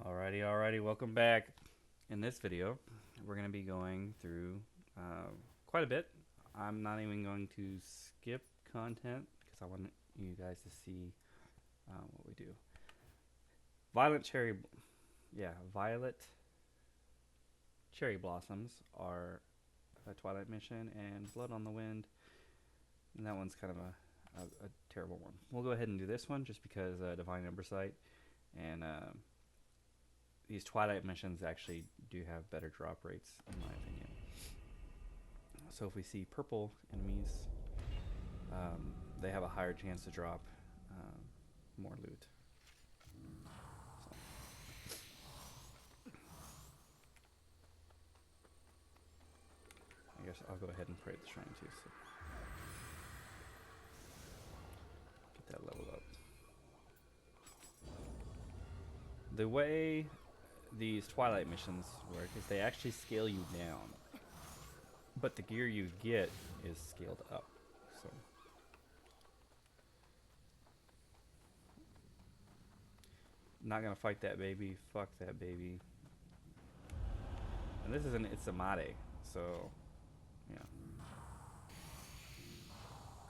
Alrighty, welcome back. In this video, we're going to be going through quite a bit. I'm not even going to skip content because I want you guys to see what we do. Violet cherry, violet cherry blossoms are a Twilight mission, and Blood on the Wind, and that one's kind of a terrible one. We'll go ahead and do this one just because Divine Oversight and these Twilight missions actually do have better drop rates, in my opinion. So if we see purple enemies, they have a higher chance to drop more loot. I guess I'll go ahead and pray at the shrine too, so get that leveled up. The way these Twilight missions work is they actually scale you down, but the gear you get is scaled up. So not gonna fight that baby. Fuck that baby. And this is an Itsamade, so yeah,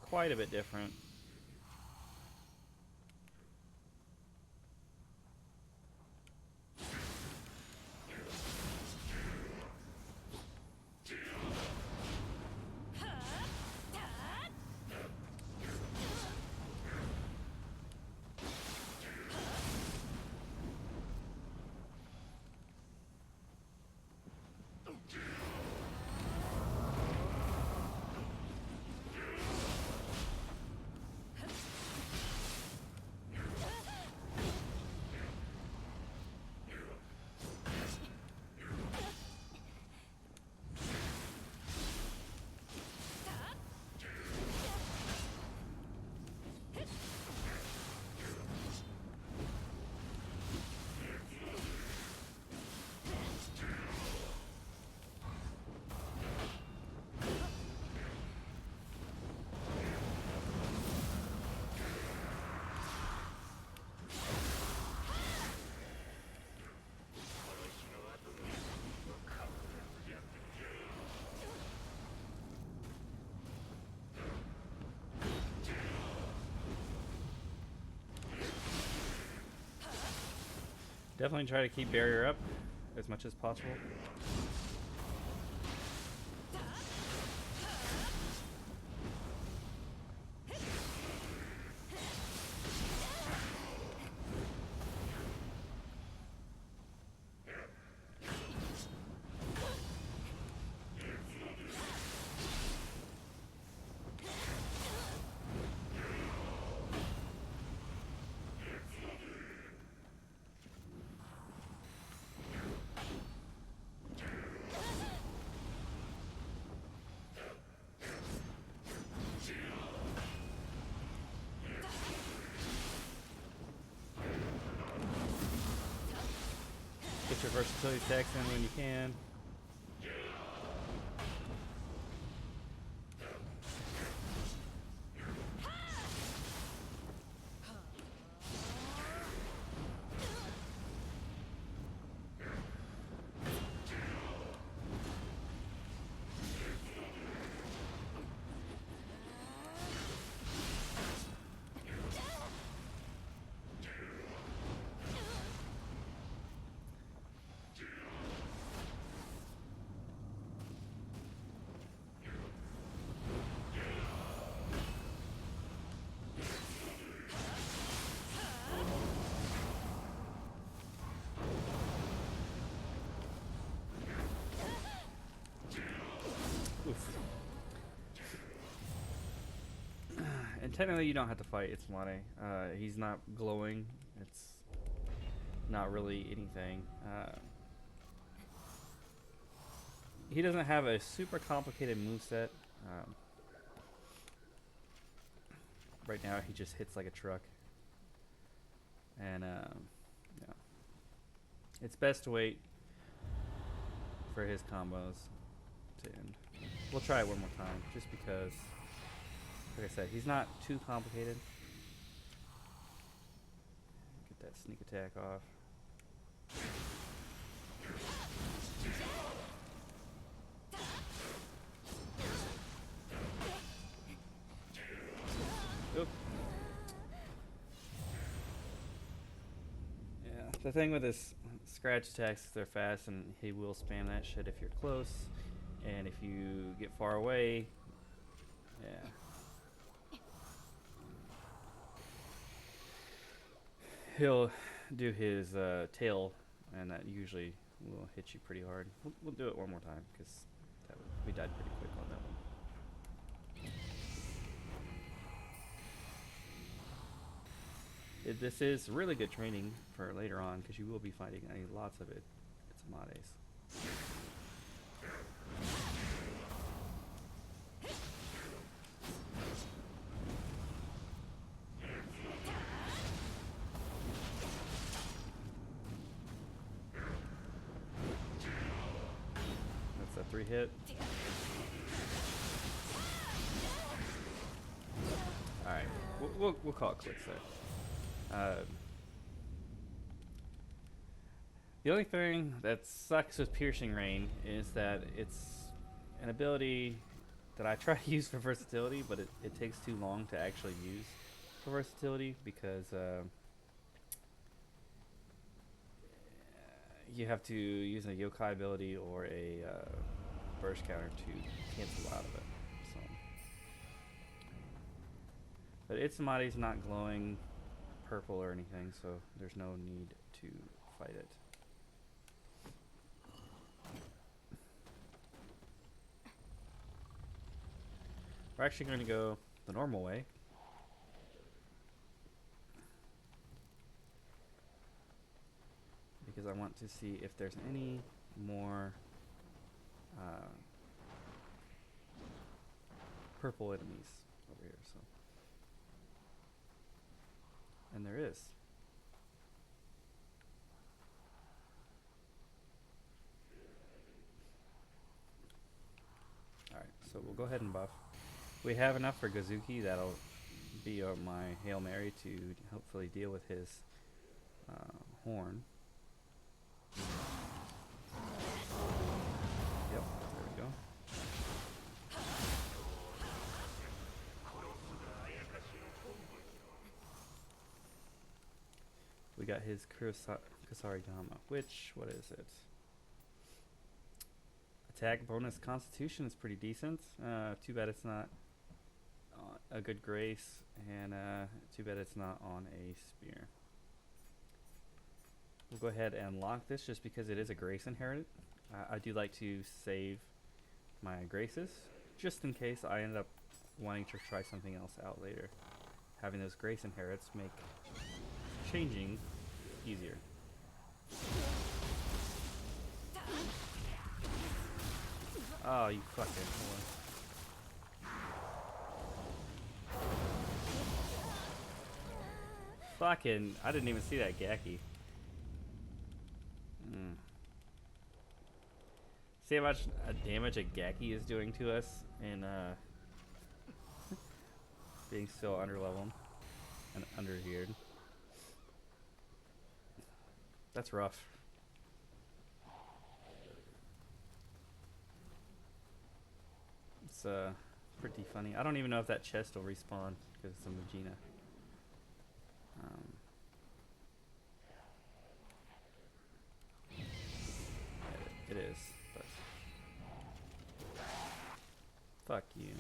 quite a bit different. Definitely try to keep barrier up as much as possible. Get your versatility stacks in when you can. And technically you don't have to fight Itsamade. He's not glowing. It's not really anything. He doesn't have a super complicated moveset. Right now he just hits like a truck. And yeah. It's best to wait for his combos to end. We'll try it one more time, just because, like I said, he's not too complicated. Get that sneak attack off. The thing with his scratch attacks is they're fast, and he will spam that shit if you're close. And if you get far away, yeah. He'll do his tail, and that usually will hit you pretty hard. We'll do it one more time, because we died pretty quick on that one. This is really good training for later on, because you will be fighting lots of it's Amades. That's a 3-hit. Alright, we'll call it quits there. The only thing that sucks with Piercing Rain is that it's an ability that I try to use for versatility, but it takes too long to actually use for versatility, because you have to use a yokai ability or a burst counter to cancel out of it. So, but Itsumade's not glowing purple or anything, so there's no need to fight it. We're actually going to go the normal way. Because I want to see if there's any more purple enemies over here. So, and there is. Alright, so we'll go ahead and buff. We have enough for Gazuki. That'll be my Hail Mary to hopefully deal with his horn. Yep, there we go. We got his Kusarigama, which, what is it? Attack bonus Constitution is pretty decent. Too bad it's not a good grace, and too bad it's not on a spear. We'll go ahead and lock this just because it is a grace inherited. I do like to save my graces just in case I end up wanting to try something else out later. Having those grace inherits make changing easier. Oh, you fucking whore. Fucking, I didn't even see that Gaki. See how much damage a Gaki is doing to us in being still underleveled and undergeared. That's rough. It's pretty funny. I don't even know if that chest will respawn because it's a Magina. It is, but fuck you.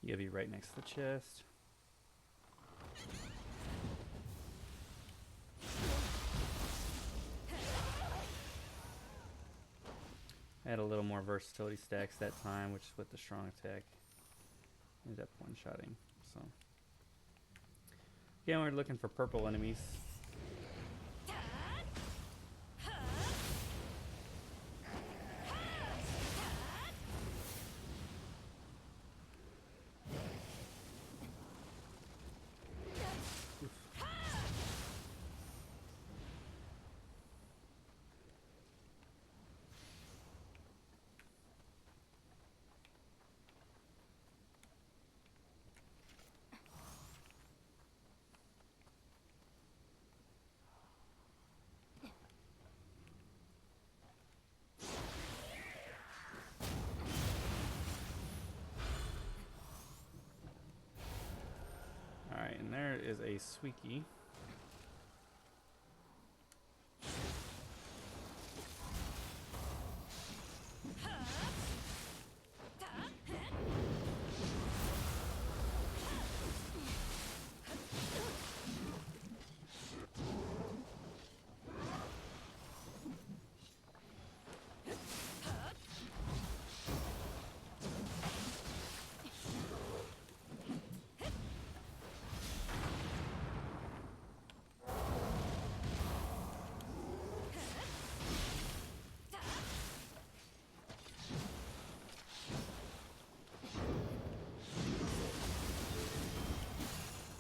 You gotta be right next to the chest. I had a little more versatility stacks that time, which is with the strong attack. Ended up one-shotting, so. Again, we're looking for purple enemies. is a Suiki.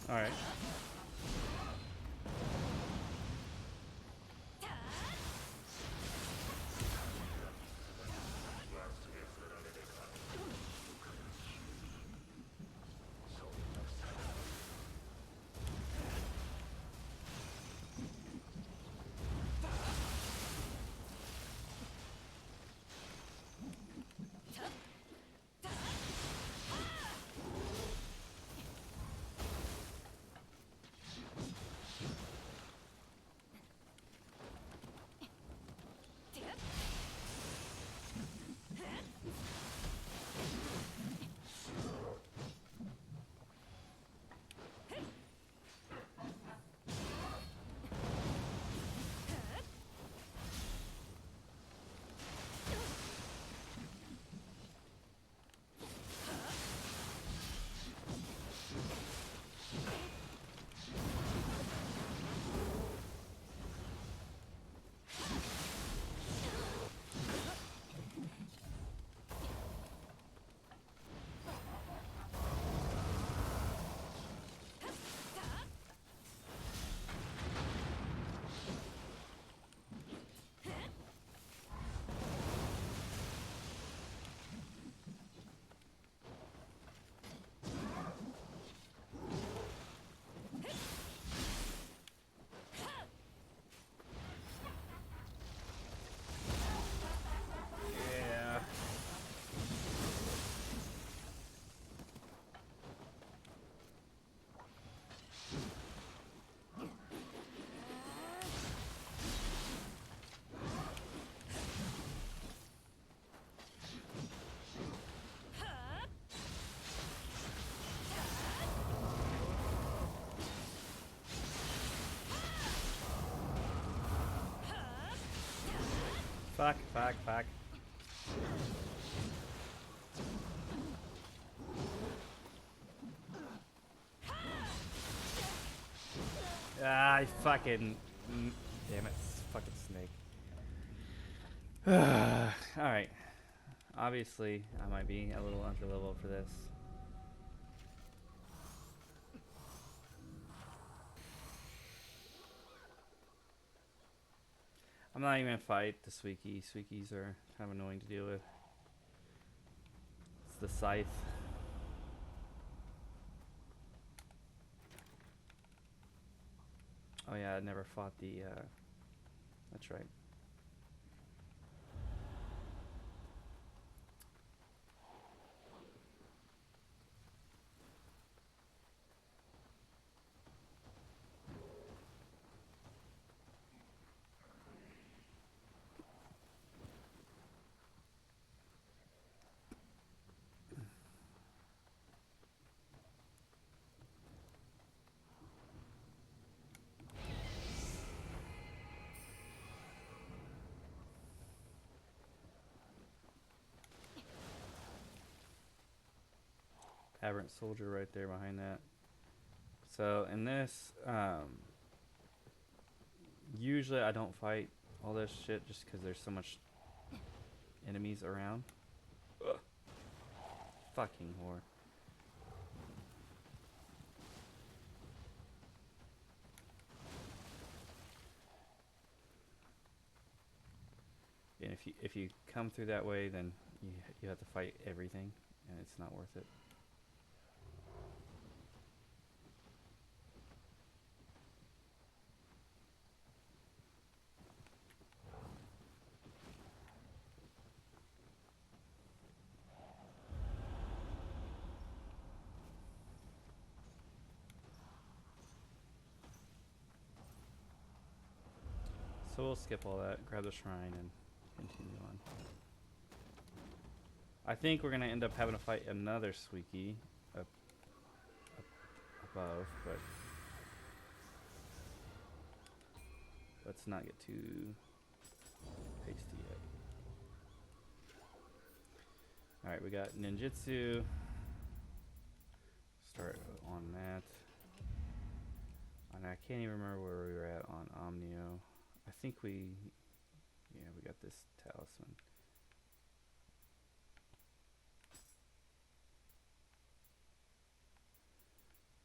All right. Fuck, fuck, fuck. Ah, I fucking... Damn it, fucking snake. Alright. Obviously, I might be a little under level for this. I'm not even gonna fight the Suiki. Suikis are kind of annoying to deal with. It's the scythe. Oh yeah, I never fought the, that's right. Aberrant soldier right there behind that. So in this, usually I don't fight all this shit just because there's so much enemies around. Ugh. Fucking whore. And if you come through that way, then you have to fight everything, and it's not worth it. so we'll skip all that, grab the shrine, and continue on. I think we're going to end up having to fight another Suiki up above, but let's not get too hasty yet. Alright, we got ninjutsu. Start on that. And I can't even remember where we were at on Nioh. I think we got this talisman.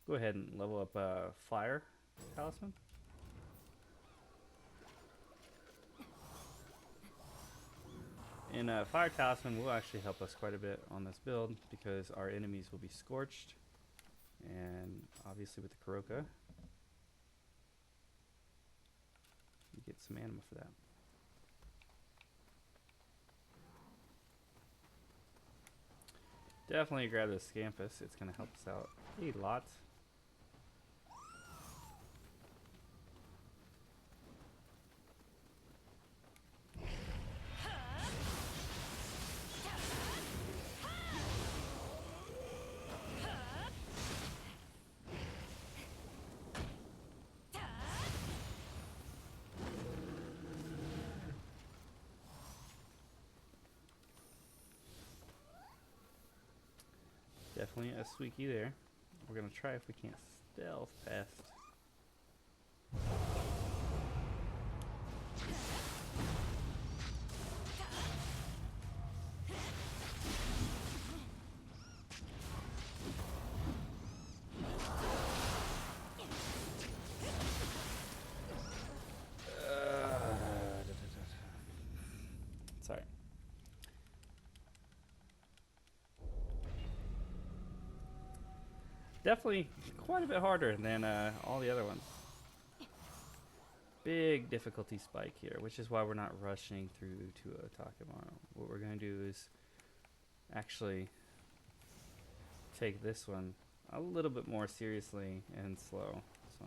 Go ahead and level up fire talisman. And fire talisman will actually help us quite a bit on this build because our enemies will be scorched, and obviously with the Kuroka, you get some anima for that. Definitely grab the Scampus. It's going to help us out a lot. Definitely a Suiki there. We're going to try if we can't stealth past. Sorry. Definitely quite a bit harder than all the other ones. Big difficulty spike here, which is why we're not rushing through to Takemaro. What we're going to do is actually take this one a little bit more seriously and slow. So.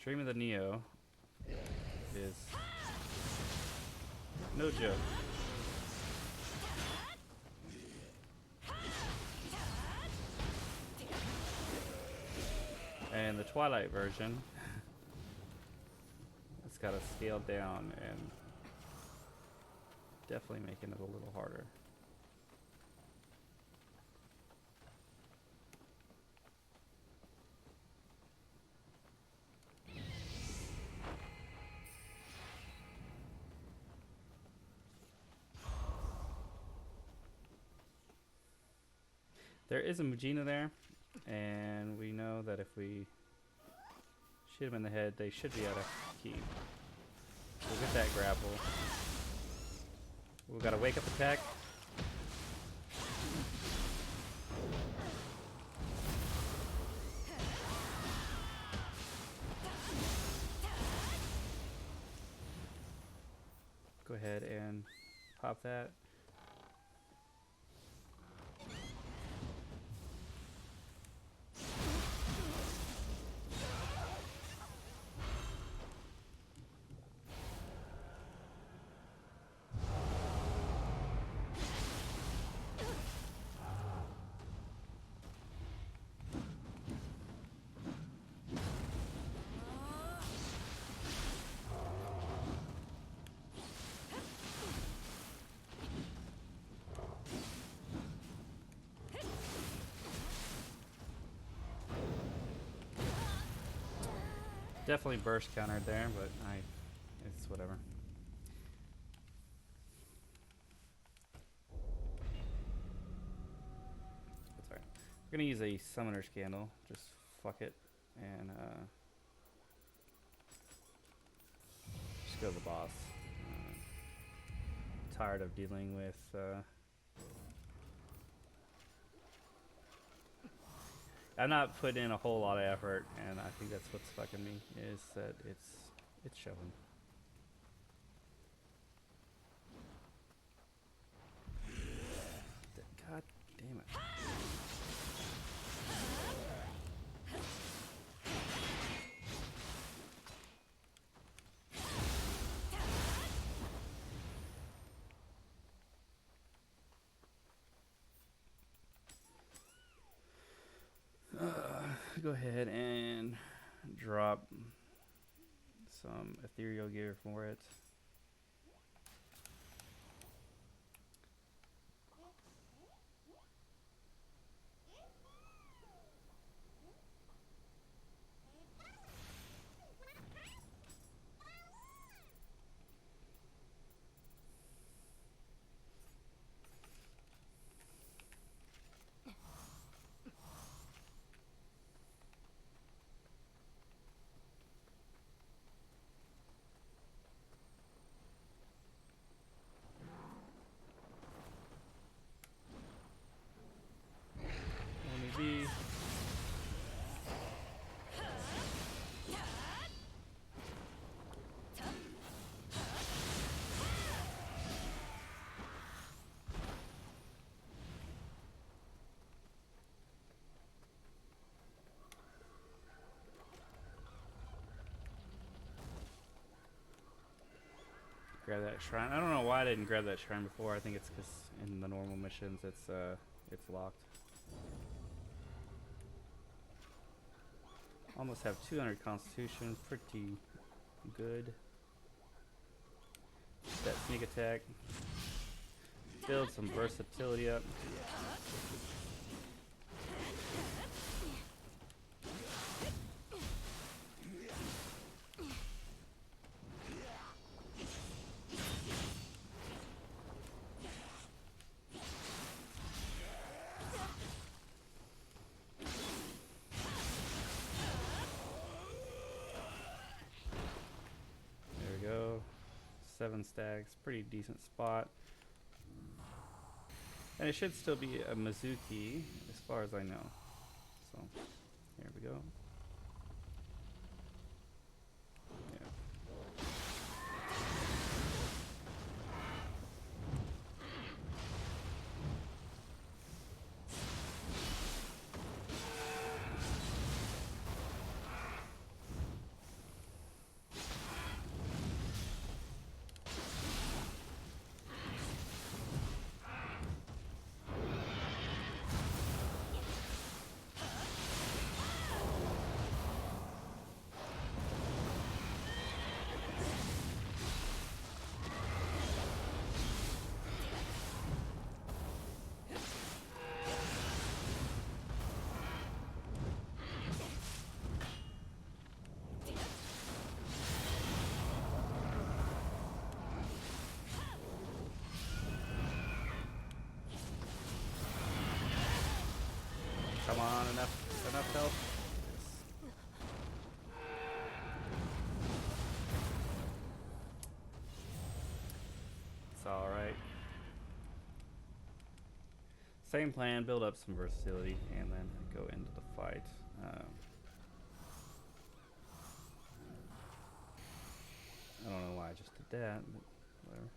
Dream of the Nioh is no joke. And the Twilight version, it's got a scaled down and definitely making it a little harder. There is a Mujina there, and we know that if we shoot him in the head, they should be out of key. We'll get that grapple. We've got a wake up attack. Go ahead and pop that. Definitely burst countered there, but it's whatever. That's alright. We're gonna use a summoner's candle. Just fuck it and just go to the boss. Tired of dealing with I'm not putting in a whole lot of effort, and I think that's what's fucking me, is that it's showing. God damn it. go ahead and drop some ethereal gear for it. Grab that shrine. I don't know why I didn't grab that shrine before. I think it's because in the normal missions it's locked. Almost have 200 constitution, pretty good. That sneak attack. Build some versatility up. There we go. 7 stacks, pretty decent spot. And it should still be a Mizuki, as far as I know. So, here we go. Yeah. Come on, enough health. It's alright. Same plan, build up some versatility, and then go into the fight. I don't know why I just did that, but whatever.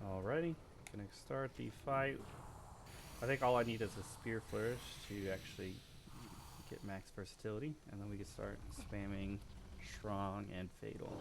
Alrighty, gonna start the fight. I think all I need is a spear flourish to actually get max versatility, and then we can start spamming strong and fatal.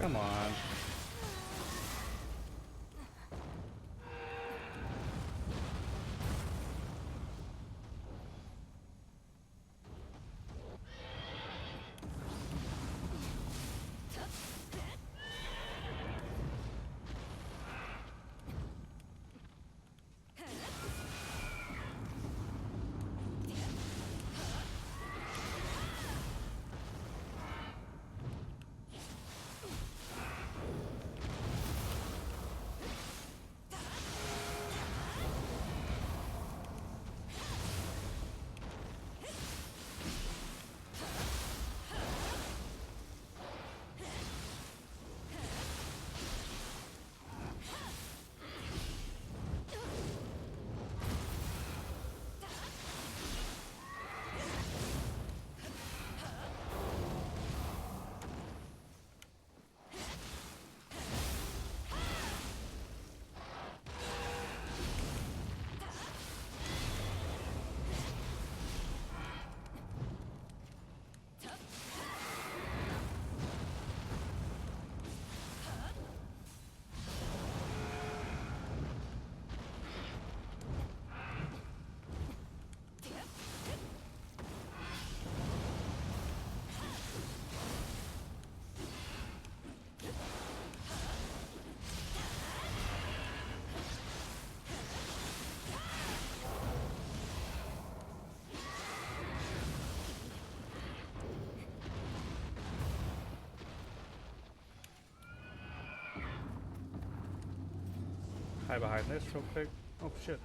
Come on. Hide behind this real quick. Oh shit.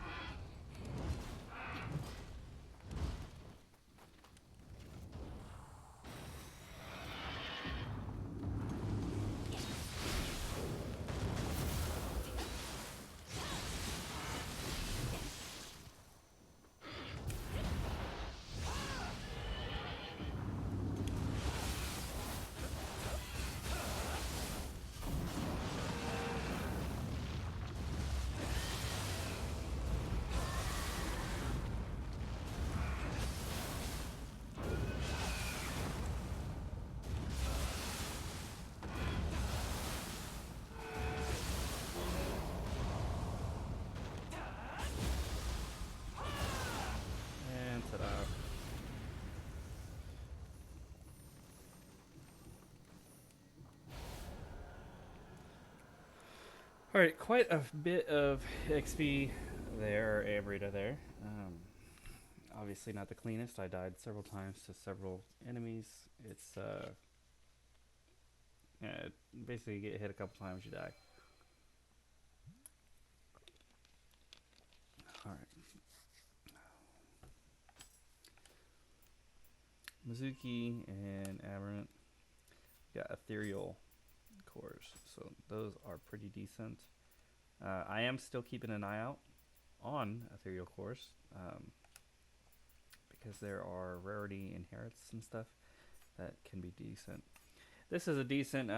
And ta-da. Alright, quite a bit of XP there, or Amrita there. Obviously not the cleanest. I died several times to several enemies. It's, yeah, basically you get hit a couple times, you die. Alright. Mizuki and Aberrant got ethereal cores, so those are pretty decent. I am still keeping an eye out on ethereal cores because there are rarity inherits and stuff that can be decent. This is a decent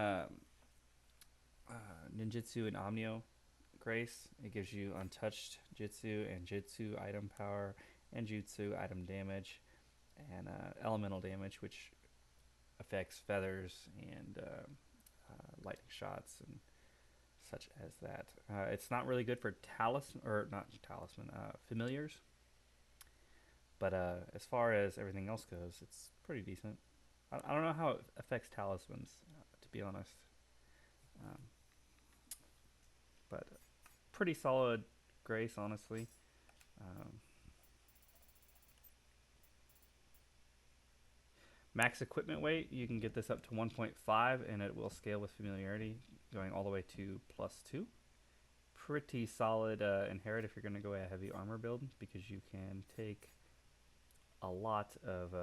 ninjutsu and omnio grace. It gives you untouched jitsu and jitsu item power and jutsu item damage and elemental damage, which affects feathers and lightning shots and such as that. It's not really good for familiars, but as far as everything else goes, it's pretty decent. I don't know how it affects talismans, to be honest, but pretty solid grace, honestly. Max equipment weight, you can get this up to 1.5 and it will scale with familiarity, going all the way to +2. Pretty solid inherit if you're going to go a heavy armor build, because you can take a lot of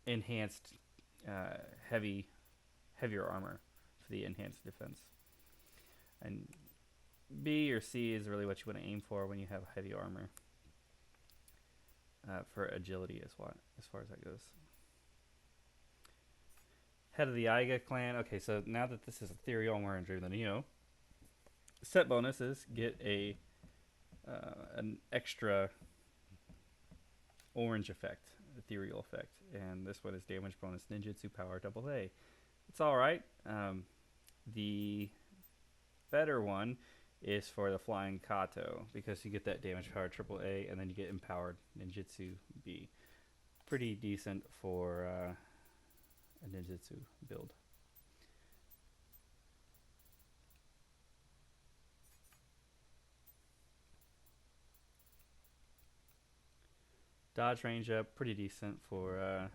enhanced heavier armor for the enhanced defense. And B or C is really what you want to aim for when you have heavy armor for agility as far as that goes. Head of the Aiga clan. Okay, so now that this is ethereal and we're entering the Nioh, set bonuses get an extra orange effect. ethereal effect, and this one is damage bonus ninjutsu power AA. It's all right. The better one is for the flying Kato because you get that damage power AAA, and then you get empowered ninjutsu B. Pretty decent for a ninjutsu build. Dodge range up, pretty decent for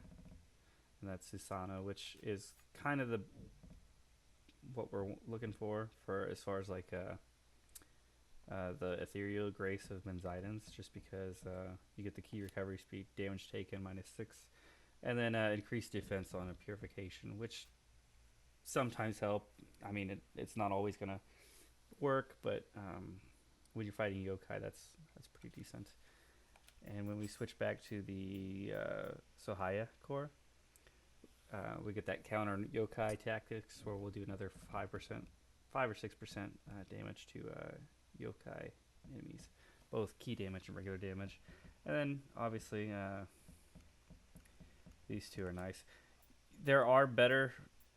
that Susanoo, which is kind of what we're looking for as far as like the ethereal grace of Menzeidens, just because you get the key recovery speed, damage taken -6, and then increased defense on a purification, which sometimes help. I mean, it's not always gonna work, but when you're fighting yokai, that's pretty decent. And when we switch back to the Sohaya core, we get that counter yokai tactics where we'll do another 5 or 6% damage to yokai enemies, both key damage and regular damage. And then obviously these two are nice. There are better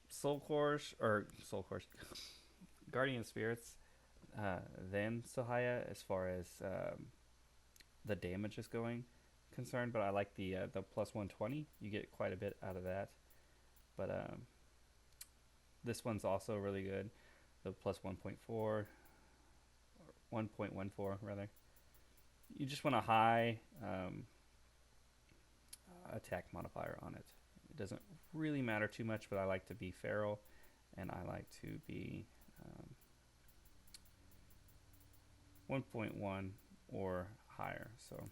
soul cores guardian spirits than Sohaya as far as the damage is concerned, but I like the plus 120. You get quite a bit out of that. But this one's also really good. The plus 1.4, 1.14 rather. You just want a high attack modifier on it. It doesn't really matter too much, but I like to be feral, and I like to be 1.1 or higher. So,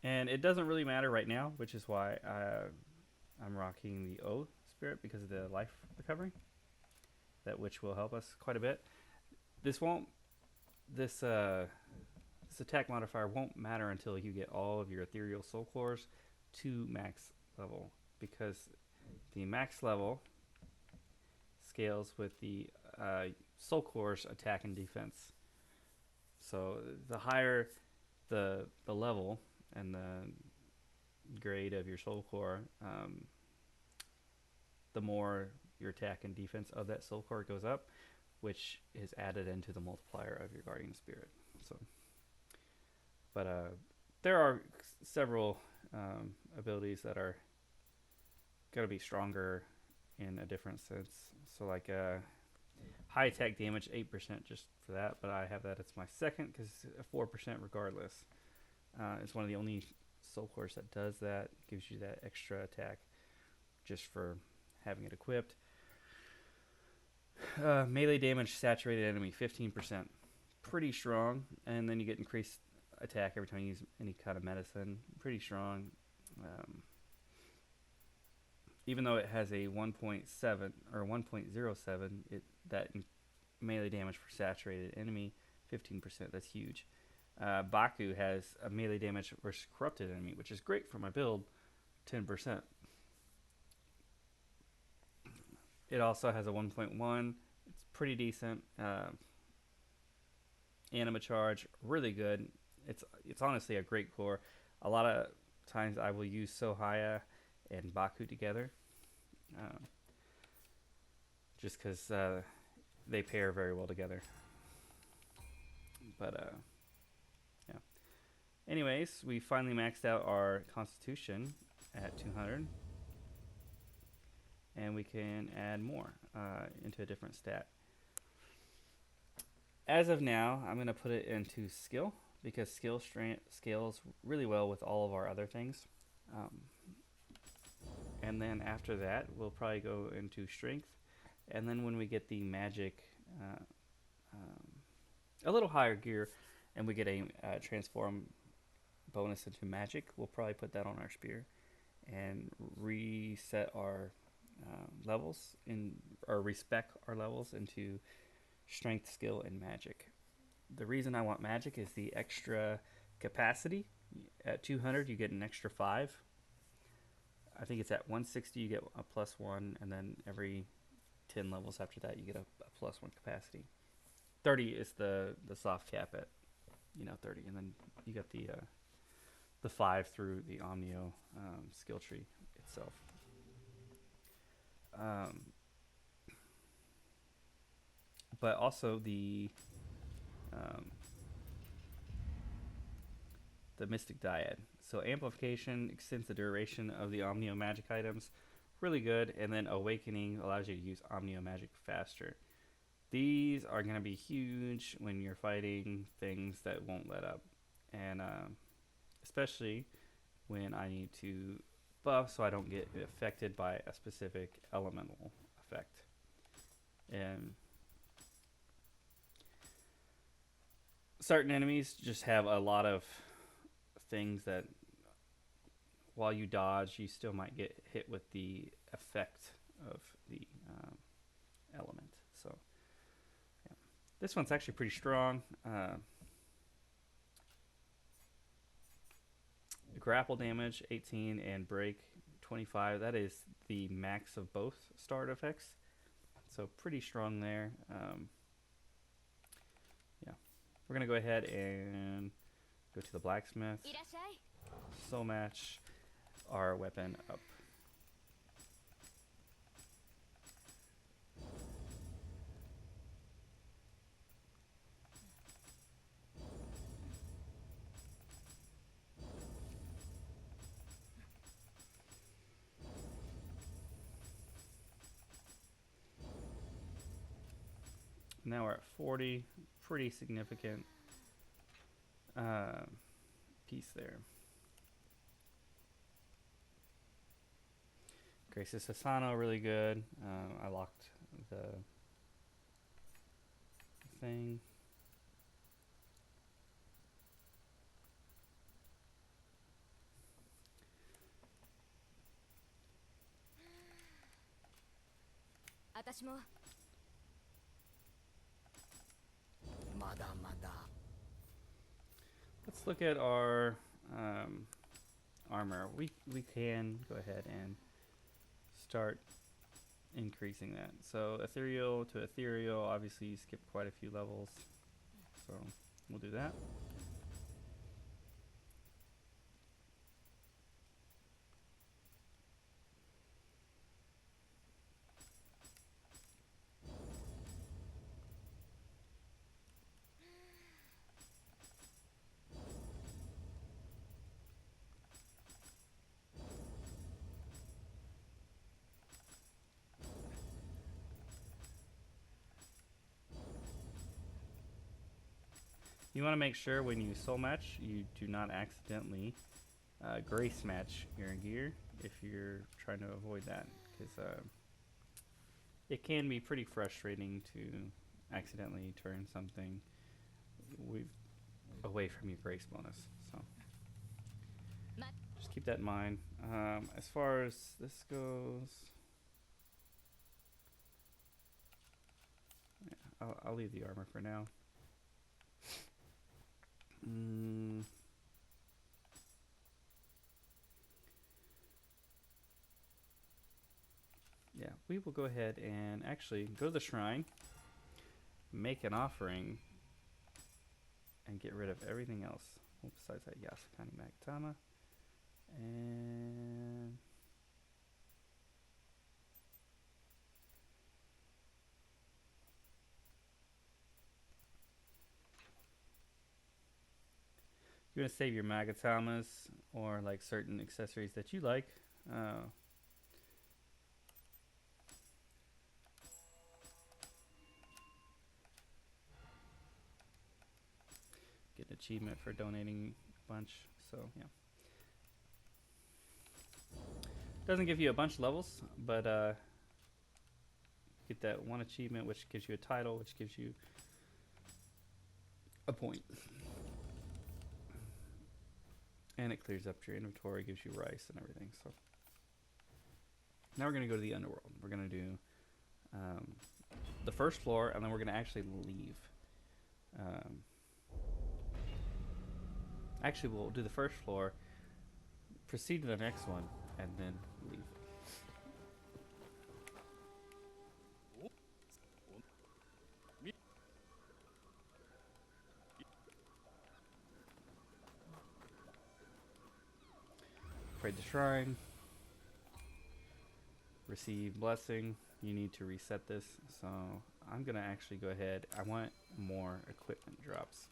and it doesn't really matter right now, which is why I'm rocking the O spirit because of the life recovery, which will help us quite a bit. This attack modifier won't matter until you get all of your ethereal soul cores to max level, because the max level scales with the soul cores attack and defense. So the higher the level and the grade of your soul core, the more your attack and defense of that soul core goes up, which is added into the multiplier of your guardian spirit. So, but there are several abilities that are going to be stronger in a different sense. So like high attack damage, 8% just for that, but I have that as my second because 4% regardless. It's one of the only soul cores that does that, gives you that extra attack just for having it equipped. Melee damage saturated enemy, 15%. Pretty strong. And then you get increased attack every time you use any kind of medicine. Pretty strong. Even though it has a 1.7 or 1.07, that melee damage for saturated enemy, 15%. That's huge. Baku has a melee damage versus corrupted enemy, which is great for my build, 10%. It also has a 1.1. It's pretty decent. Anima charge, really good. It's honestly a great core. A lot of times I will use Sohaya and Baku together, just because they pair very well together. But yeah. Anyways, we finally maxed out our Constitution at 200. And we can add more into a different stat. As of now, I'm going to put it into skill because skill scales really well with all of our other things. And then after that, we'll probably go into strength. And then when we get the magic, a little higher gear, and we get a transform bonus into magic, we'll probably put that on our spear and reset our levels or respec our levels into strength, skill, and magic. The reason I want magic is the extra capacity. At 200 you get an extra 5. I think it's at 160 you get a +1, and then every 10 levels after that you get a +1 capacity. 30 is the soft cap at 30, and then you got the the 5 through the Omnio skill tree itself. But also the Mystic Dyad. So amplification extends the duration of the Omnio magic items, really good, and then Awakening allows you to use Omnio magic faster. These are going to be huge when you're fighting things that won't let up, and especially when I need to buff so I don't get affected by a specific elemental effect. And certain enemies just have a lot of things that while you dodge, you still might get hit with the effect of the element. So yeah. This one's actually pretty strong. Grapple damage 18 and break 25. That is the max of both start effects. So pretty strong there. Yeah. We're going to go ahead and go to the blacksmith. So match our weapon up. Now we're at 40. Pretty significant piece there. Grace's Asano, really good. I locked the thing. Let's look at our armor. We can go ahead and start increasing that. So ethereal to ethereal, obviously you skip quite a few levels. So we'll do that. You want to make sure when you soul match, you do not accidentally grace match your gear if you're trying to avoid that, because it can be pretty frustrating to accidentally turn something away from your grace bonus. So just keep that in mind. As far as this goes, yeah, I'll leave the armor for now. Yeah, we will go ahead and actually go to the shrine, make an offering, and get rid of everything else. Well, besides that, Yasukani Magatama. And you're going to save your Magatamas or like certain accessories that you like. Get an achievement for donating a bunch. So yeah, doesn't give you a bunch of levels, but get that one achievement, which gives you a title, which gives you a point, and it clears up your inventory, gives you rice and everything. So now we're going to go to the underworld. We're going to do the first floor, and then we're going to actually leave. Actually, we'll do the first floor, proceed to the next one, and then leave. Pray the shrine. Receive blessing. You need to reset this, so I'm gonna actually go ahead. I want more equipment drops.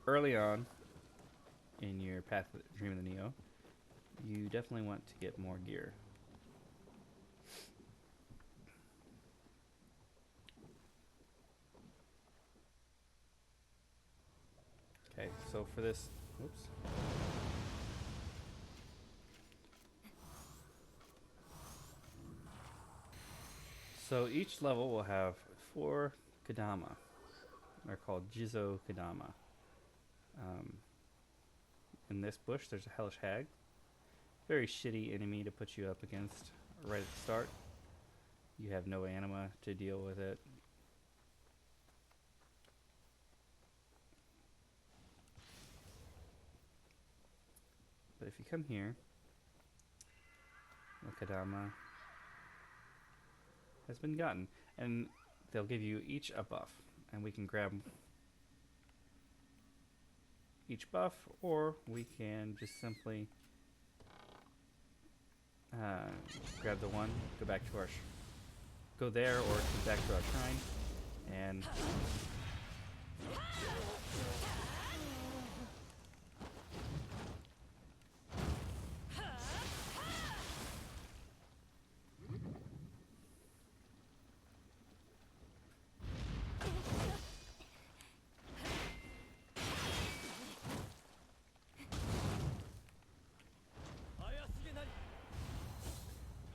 Early on in your path of Dream of the Nioh, you definitely want to get more gear. Okay, so for this, whoops. So each level will have 4 Kadama. They're called Jizo Kadama. In this bush, there's a Hellish Hag. Very shitty enemy to put you up against right at the start. You have no anima to deal with it. But if you come here, the Kadama has been gotten. And they'll give you each a buff. And we can grab each buff, or we can just simply grab the one, go back to our go there, or come back to our shrine, and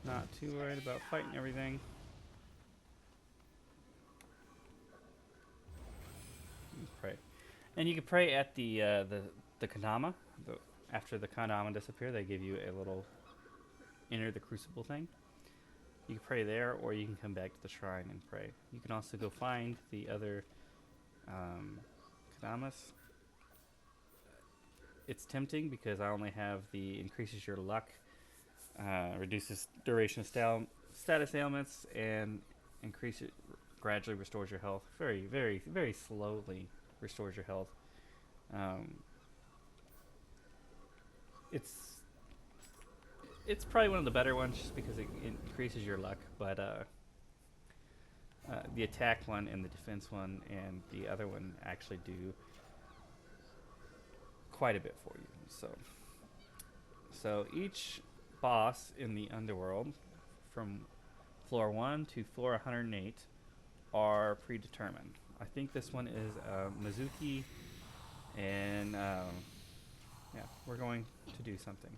not too worried about fighting everything. Pray, and you can pray at the Kadama. After the Kadama disappear, they give you a little enter the crucible thing. You can pray there, or you can come back to the shrine and pray. You can also go find the other Kadamas. It's tempting because I only have the increases your luck, reduces duration of status ailments, and gradually restores your health. Very, very, very slowly restores your health. It's probably one of the better ones just because it increases your luck, but the attack one and the defense one and the other one actually do quite a bit for you. So each boss in the Underworld, from floor 1 to floor 108, are predetermined. I think this one is Mizuki, and yeah, we're going to do something.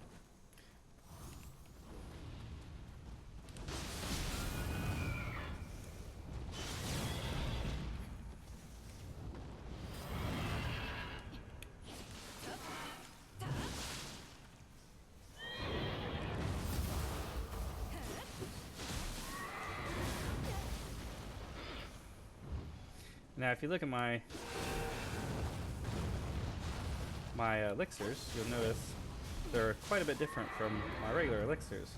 Now, if you look at my elixirs, you'll notice they're quite a bit different from my regular elixirs.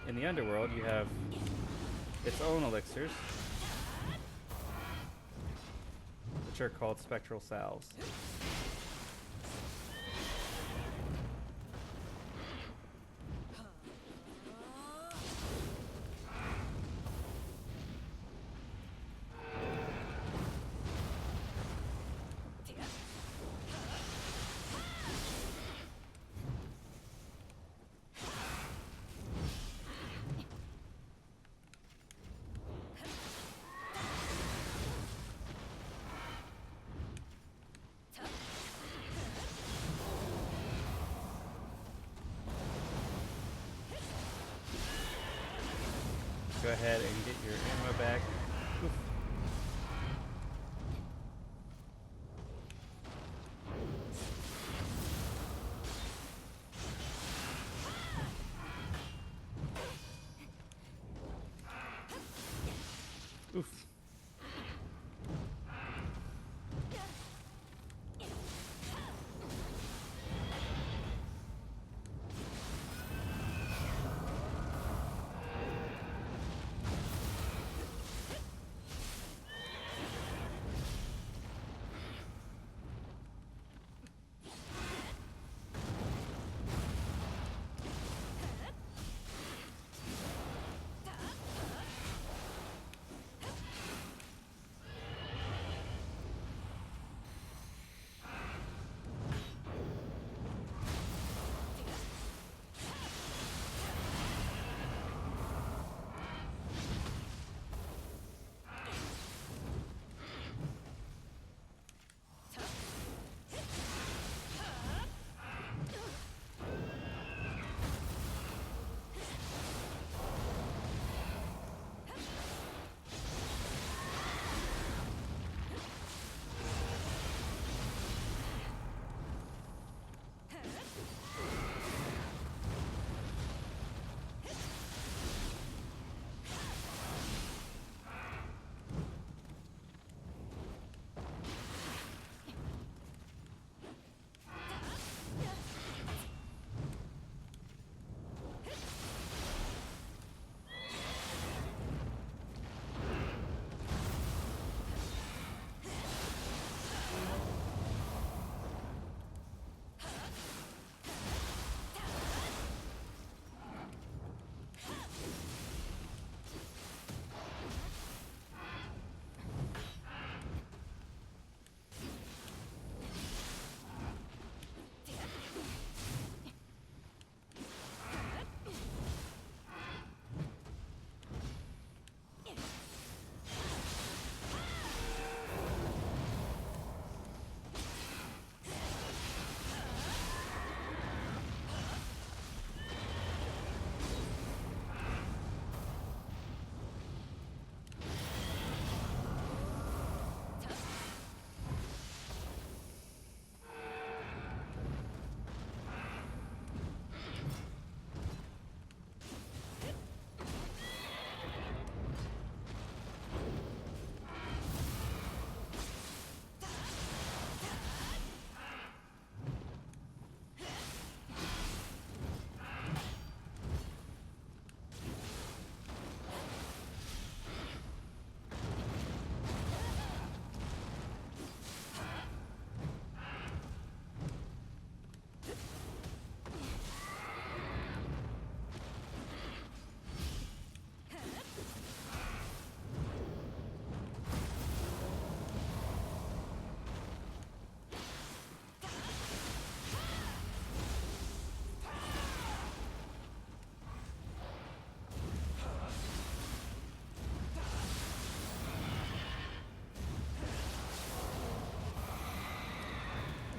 In the Underworld, you have its own elixirs, which are called spectral salves. Go ahead and get your ammo back. Oof. Oof.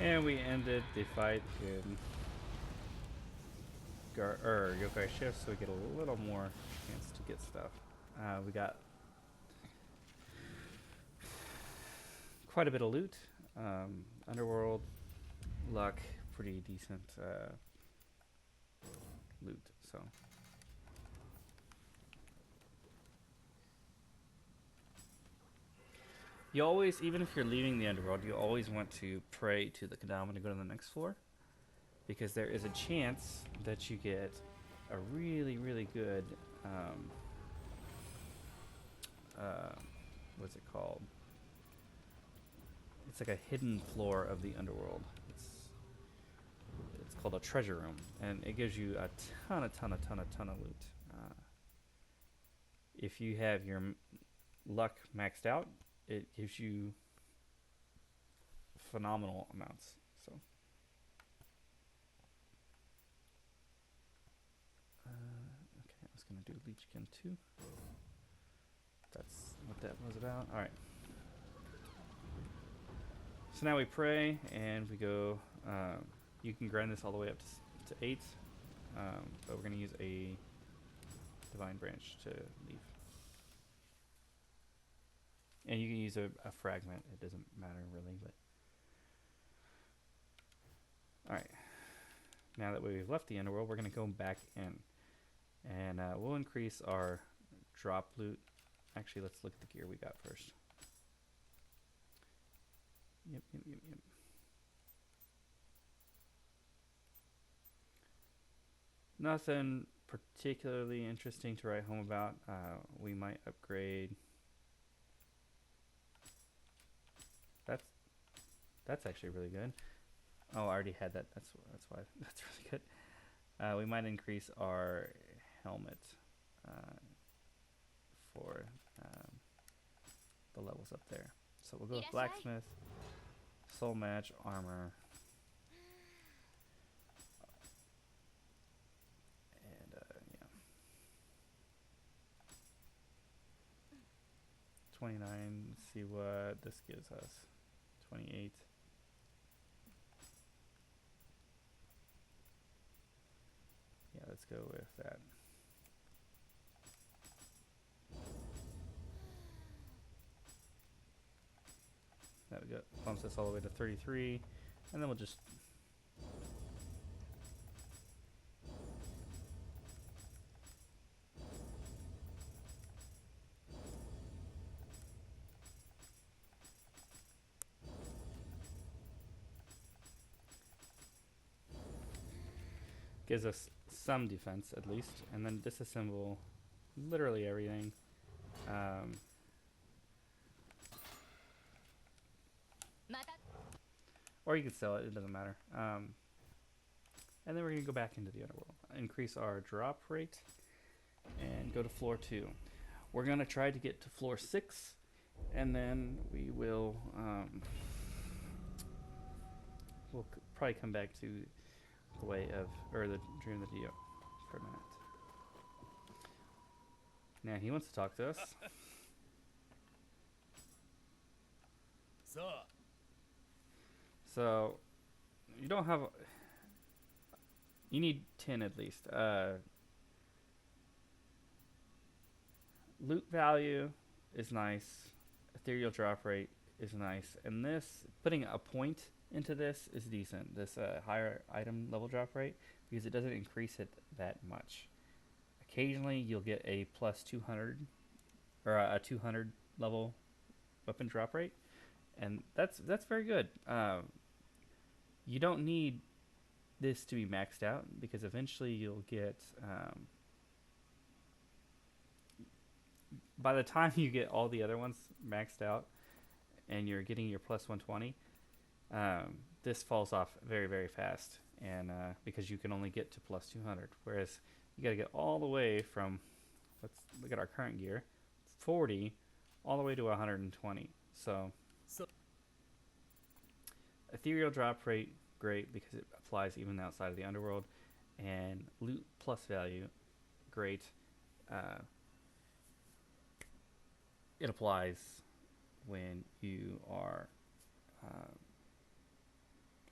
And we ended the fight in Yokai Shift, so we get a little more chance to get stuff. We got quite a bit of loot. Underworld, luck, pretty decent loot. So you always, even if you're leaving the Underworld, you always want to pray to the Kadama to go to the next floor, because there is a chance that you get a really, really good what's it called? It's like a hidden floor of the Underworld. It's called a treasure room, and it gives you a ton of loot. If you have your luck maxed out, it gives you phenomenal amounts. So, okay, I was gonna do Leechkin too. That's what that was about. All right. So now we pray and we go. You can grind this all the way up to 8, but we're gonna use a divine branch to leave. And you can use a fragment. It doesn't matter really, but all right. Now that we've left the Underworld, we're gonna go back in, and we'll increase our drop loot. Actually, let's look at the gear we got first. Yep. Nothing particularly interesting to write home about. We might upgrade. That's actually really good. Oh, I already had that. That's why. That's really good. We might increase our helmet for the levels up there. So we'll go with blacksmith, soul match, armor, and yeah, 29. Let's see what this gives us. 28. Yeah, let's go with that. That we go bumps us all the way to 33, and then we'll just gives us some defense at least, and then disassemble literally everything. Or you could sell it, it doesn't matter. And then we're going to go back into the Underworld. Increase our drop rate and go to floor 2. We're going to try to get to floor 6, and then we will we'll probably come back to the way of, or the Dream of the Nioh for a minute. Now he wants to talk to us. So you don't have. You need 10 at least. Loot value is nice. Ethereal drop rate is nice, and this putting a point into this is decent. This higher item level drop rate, because it doesn't increase it that much. Occasionally you'll get a plus 200 or a 200 level weapon drop rate, and that's very good. You don't need this to be maxed out, because eventually you'll get by the time you get all the other ones maxed out and you're getting your plus 120, this falls off very fast, and because you can only get to plus 200, whereas you got to get all the way from, let's look at our current gear, 40 all the way to 120. So ethereal drop rate, great, because it applies even outside of the Underworld, and loot plus value, great. It applies when you are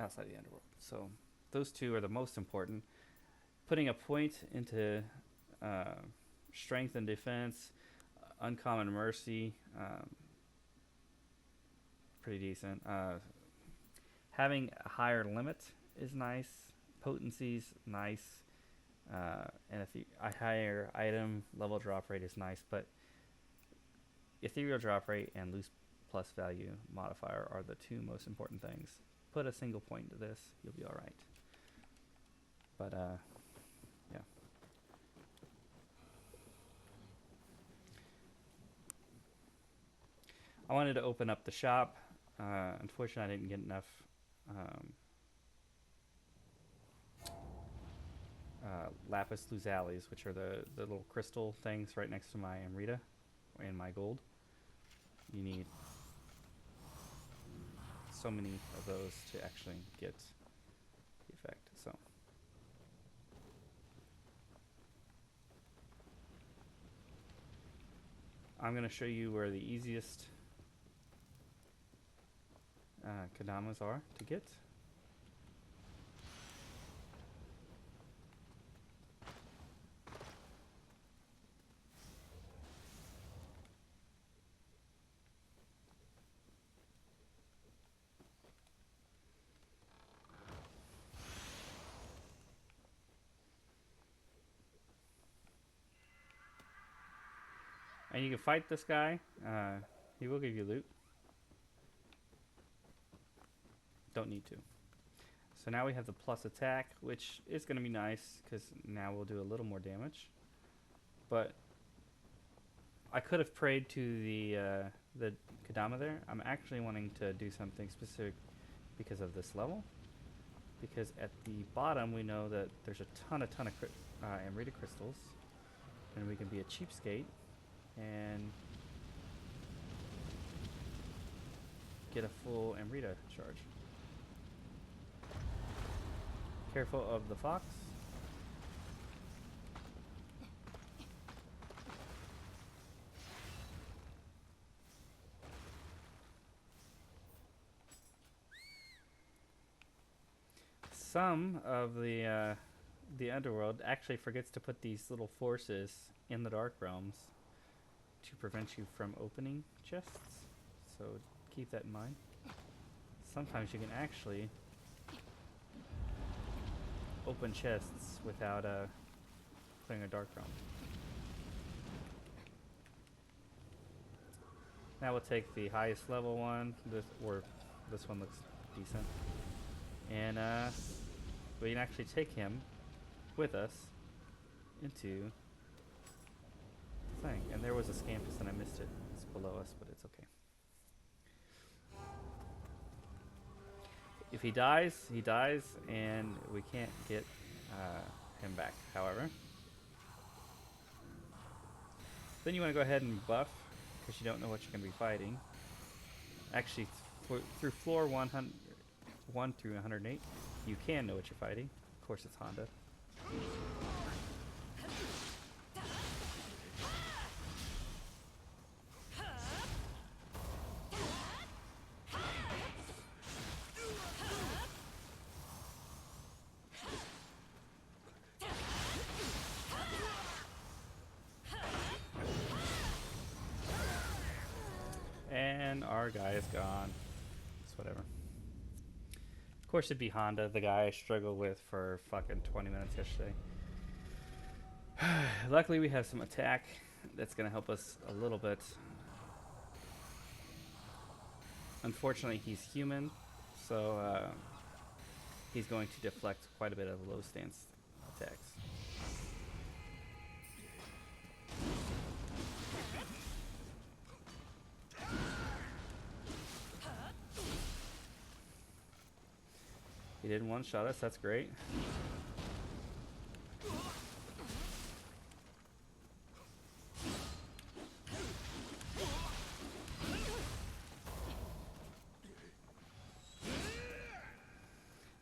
outside the underworld. So those two are the most important. Putting a point into uh, strength and defense, uncommon mercy, pretty decent. Having a higher limit is nice. Potency's nice. And a higher item level drop rate is nice, but ethereal drop rate and loose plus value modifier are the two most important things. Put a single point to this, you'll be alright. But yeah. I wanted to open up the shop. Unfortunately, I didn't get enough lapis lazuli, which are the little crystal things right next to my Amrita and my gold. You need so many of those to actually get the effect. So I'm going to show you where the easiest Kadamas are to get. And you can fight this guy. He will give you loot. Don't need to. So now we have the plus attack, which is going to be nice because now we'll do a little more damage. But I could have prayed to the Kadama there. I'm actually wanting to do something specific because of this level. Because at the bottom we know that there's a ton of Amrita crystals, and we can be a cheapskate and get a full Amrita charge. Careful of the fox. Some of the underworld actually forgets to put these little forces in the dark realms to prevent you from opening chests. So keep that in mind. Sometimes you can actually open chests without putting a dark realm. Now we'll take the highest level one. This one looks decent, and we can actually take him with us into the thing. And there was a Scampus and I missed it. It's below us, but it's okay. If he dies, he dies, and we can't get him back, however. Then you want to go ahead and buff, because you don't know what you're going to be fighting. Actually, through floor 1 through 108, you can know what you're fighting. Of course, it's Honda. And our guy is gone. It's whatever. Of course it'd be Honda, the guy I struggled with for fucking 20 minutes yesterday. Luckily we have some attack that's going to help us a little bit. Unfortunately he's human, so he's going to deflect quite a bit of low stance attacks. He didn't one-shot us, that's great.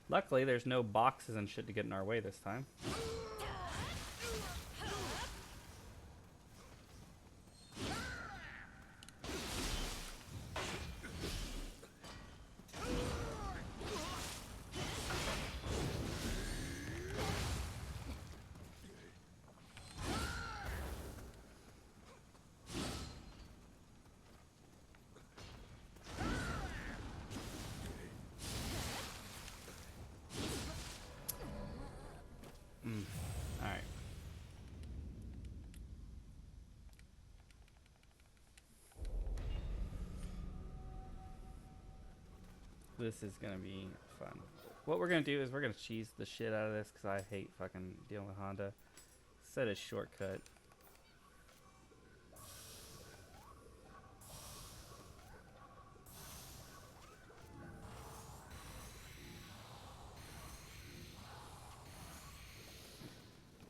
Luckily, there's no boxes and shit to get in our way this time. This is gonna be fun. What we're gonna do is we're gonna cheese the shit out of this because I hate fucking dealing with Honda. Set a shortcut.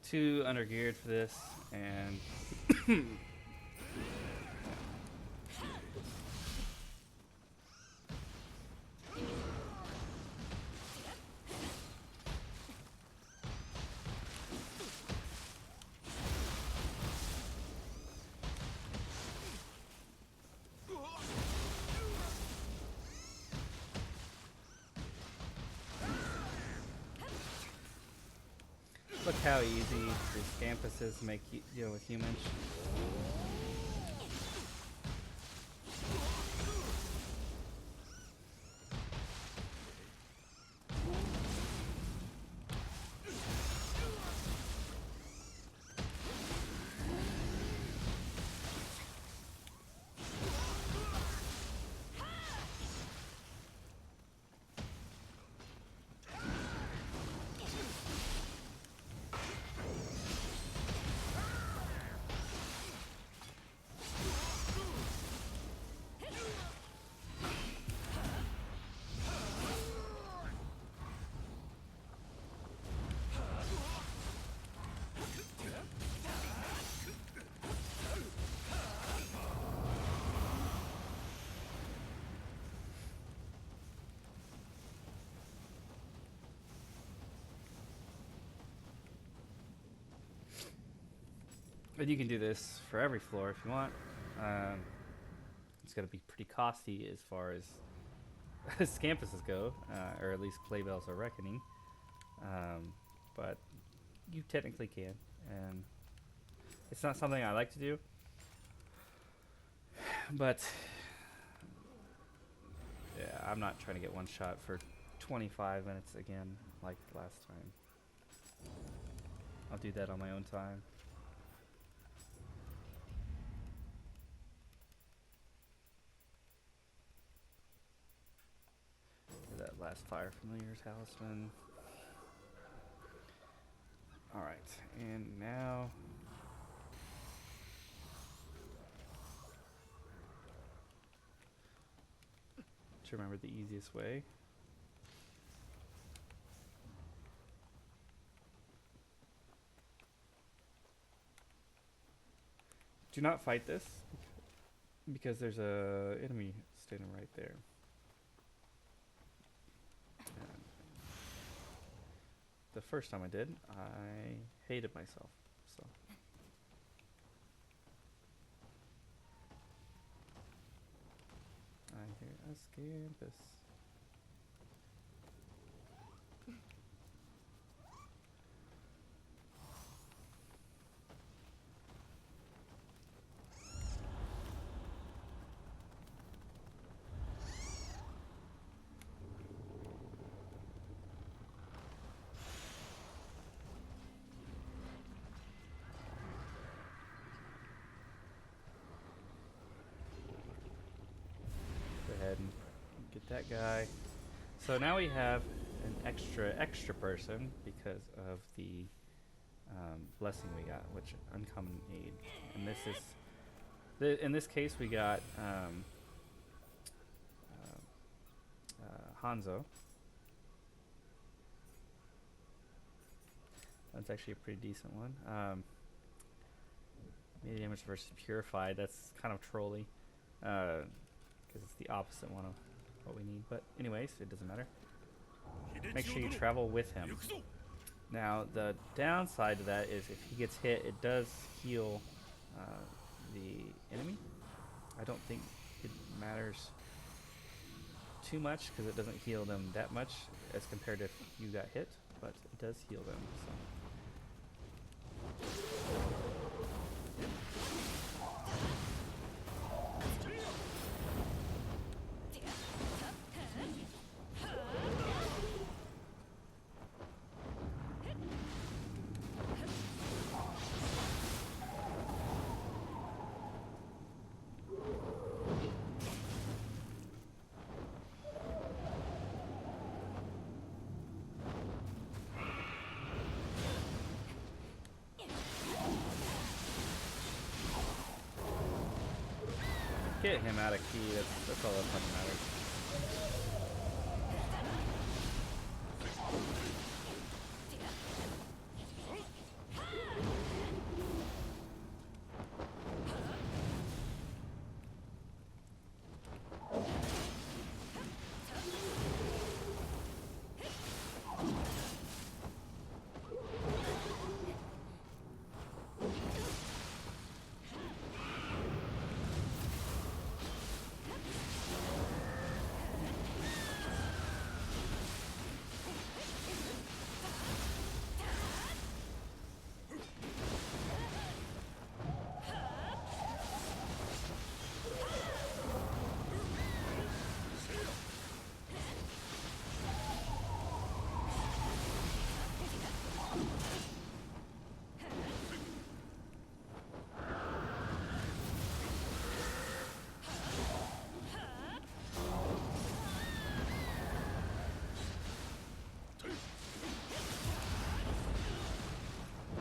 Too undergeared for this, and look how easy the campuses make you deal with humans. And you can do this for every floor if you want. It's going to be pretty costly as far as campuses go, or at least playbells are reckoning. But you technically can, and it's not something I like to do. But yeah, I'm not trying to get one shot for 25 minutes again like last time. I'll do that on my own time. That last Fire Familiar Talisman. Alright, and now to remember the easiest way. Do not fight this because there's a enemy standing right there. And the first time I did, I hated myself. So I hear a scampus. Ahead and get that guy. So now we have an extra person because of the blessing we got, which uncommon aid. And this is in this case we got Hanzo. That's actually a pretty decent one. Melee damage versus purified. That's kind of trolly. Because it's the opposite one of what we need. But anyways, it doesn't matter. Make sure you travel with him. Now, the downside to that is if he gets hit, it does heal the enemy. I don't think it matters too much because it doesn't heal them that much as compared to if you got hit, but it does heal them. So. Get him out of key. That's all that fucking matters.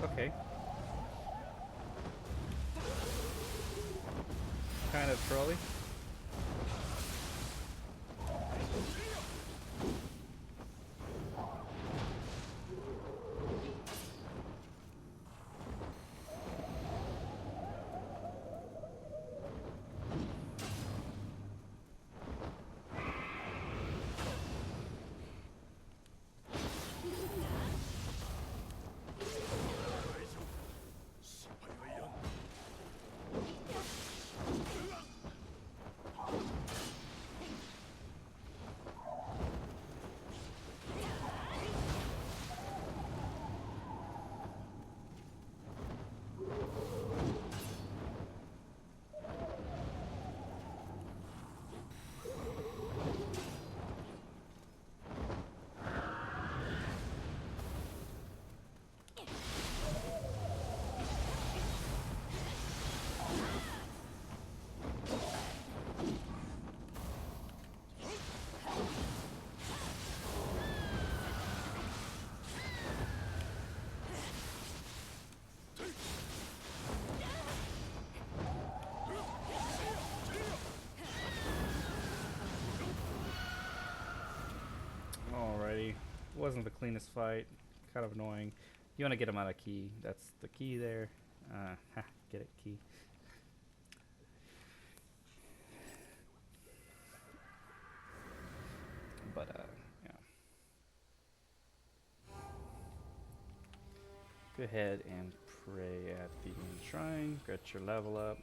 Okay. Kind of trolly. Alrighty. Wasn't the cleanest fight. Kind of annoying. You want to get him out of key. That's the key there. Get it, key. But, yeah. Go ahead and pray at the shrine. Get your level up.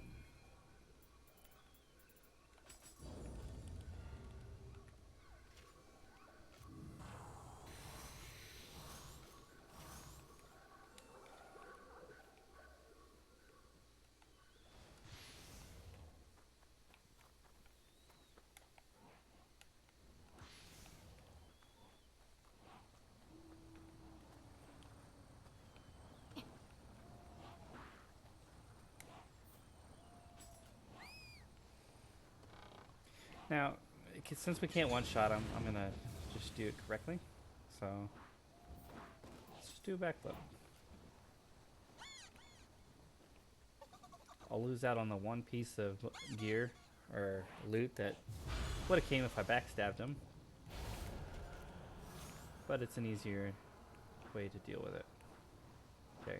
Now, since we can't one-shot him, I'm gonna just do it correctly. So, let's just do a backflip. I'll lose out on the one piece of gear or loot that would have came if I backstabbed him. But it's an easier way to deal with it. Okay.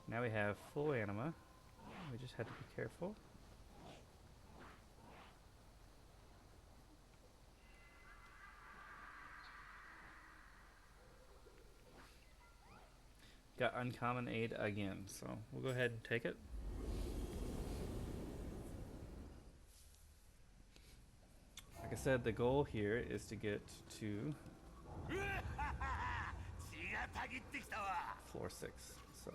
Now we have full anima. We just had to be careful. Got uncommon aid again, so we'll go ahead and take it. Like I said, the goal here is to get to floor 6. So.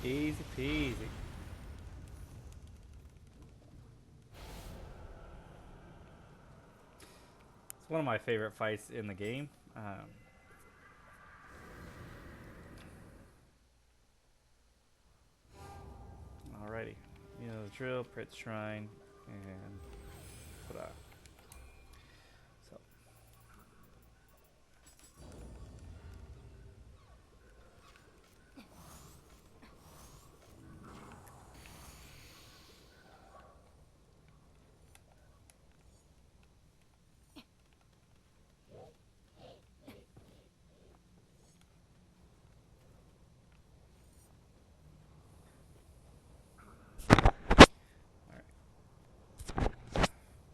Easy peasy. It's one of my favorite fights in the game. Alrighty. You know the drill, Prit's Shrine, and ta-da. So.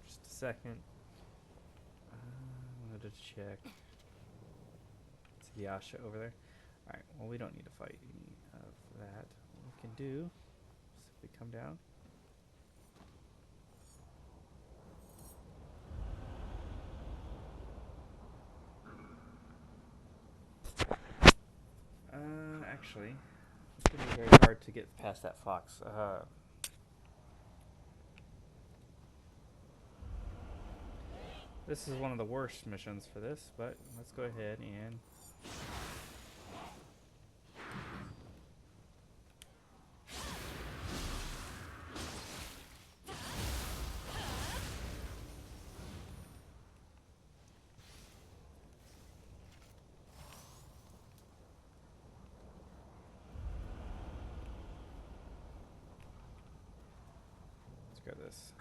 Just a second. I wanted to check. It's Yasha over there. Alright, well, we don't need to fight any of that. What we can do is if we come down. Actually, it's going to be very hard to get past that fox. This is one of the worst missions for this, but let's go ahead and... let's grab this.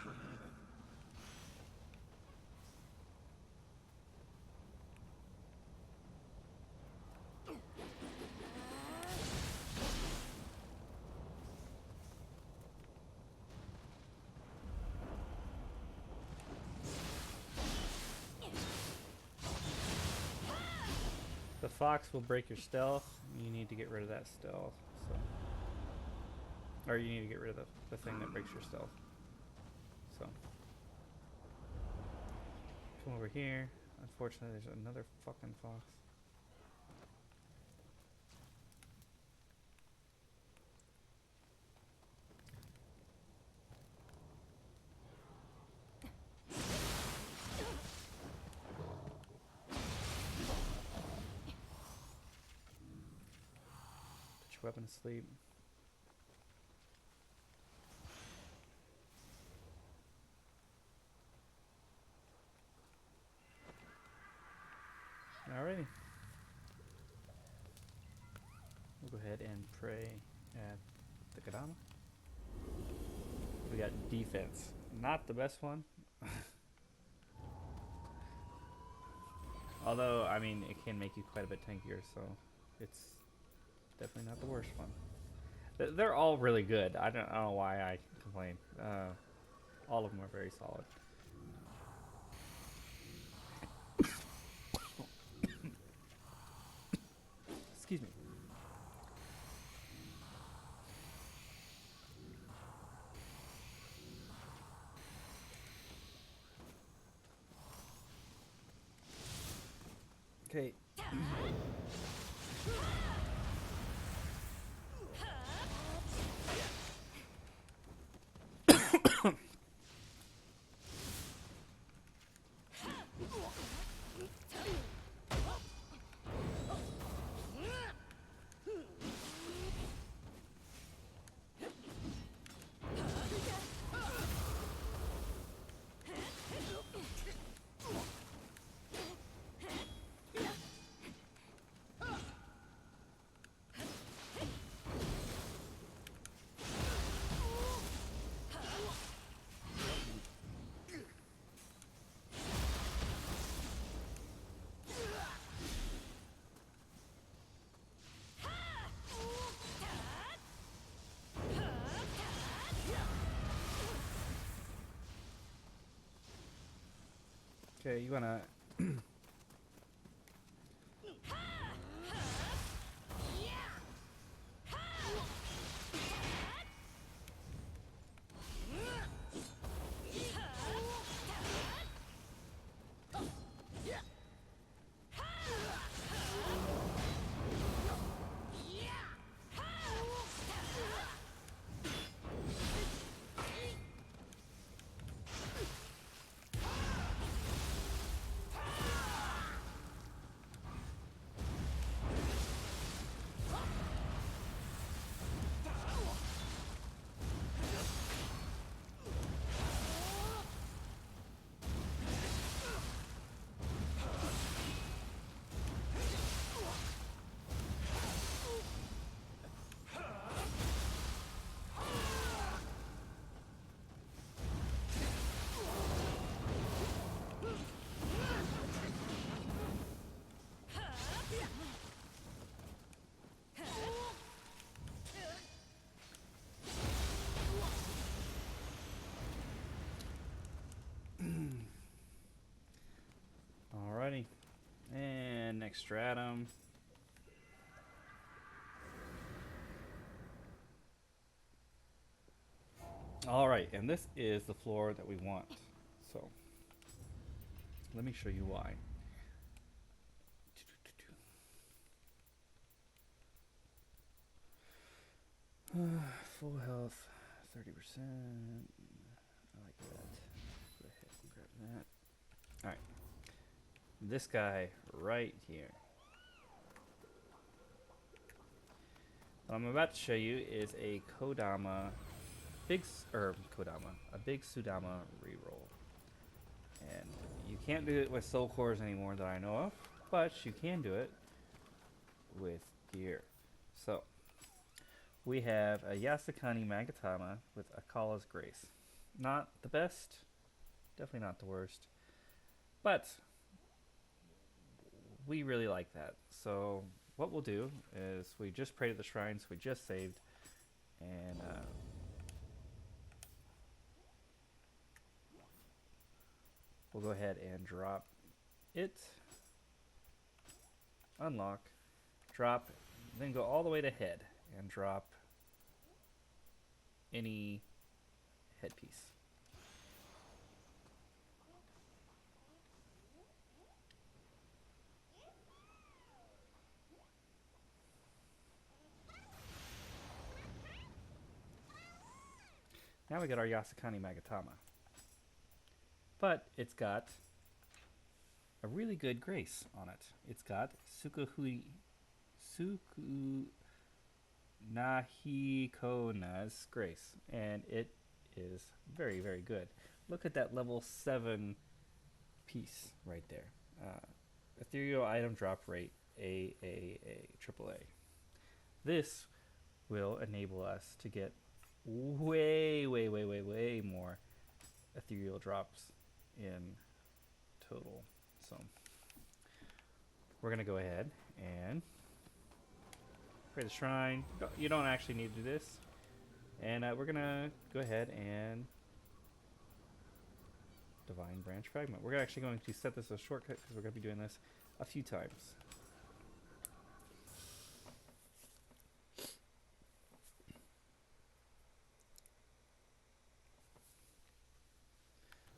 The fox will break your stealth. You need to get rid of that stealth. So. Or you need to get rid of the thing that breaks your stealth. So. Come over here. Unfortunately, there's another fucking fox. Weapon asleep. Alrighty. We'll go ahead and pray at the Kadama. We got defense. Not the best one. Although, I mean, it can make you quite a bit tankier, so it's definitely not the worst one. They're all really good. I don't know why I complain. All of them are very solid. Excuse me. Okay. Okay, you wanna... stratum. All right, and this is the floor that we want. So let me show you why. Full health, 30%. I like that. Go ahead and grab that. All right, this guy right here. What I'm about to show you is a Kodama, a Big Sudama reroll. And you can't do it with soul cores anymore that I know of, but you can do it with gear. So we have a Yasukani Magatama with Akala's Grace. Not the best, definitely not the worst, but we really like that. So what we'll do is we just pray to the shrines we just saved, and we'll go ahead and drop it, unlock, drop, then go all the way to head and drop any headpiece. Now we got our Yasukani Magatama. But it's got a really good grace on it. It's got Sukunahikona's grace, and it is very, very good. Look at that level 7 piece right there. Ethereal item drop rate, AAA. This will enable us to get way more ethereal drops in total. So we're gonna go ahead and pray the shrine. You don't actually need to do this, and we're gonna go ahead and divine branch fragment. We're actually going to set this as a shortcut because we're gonna be doing this a few times.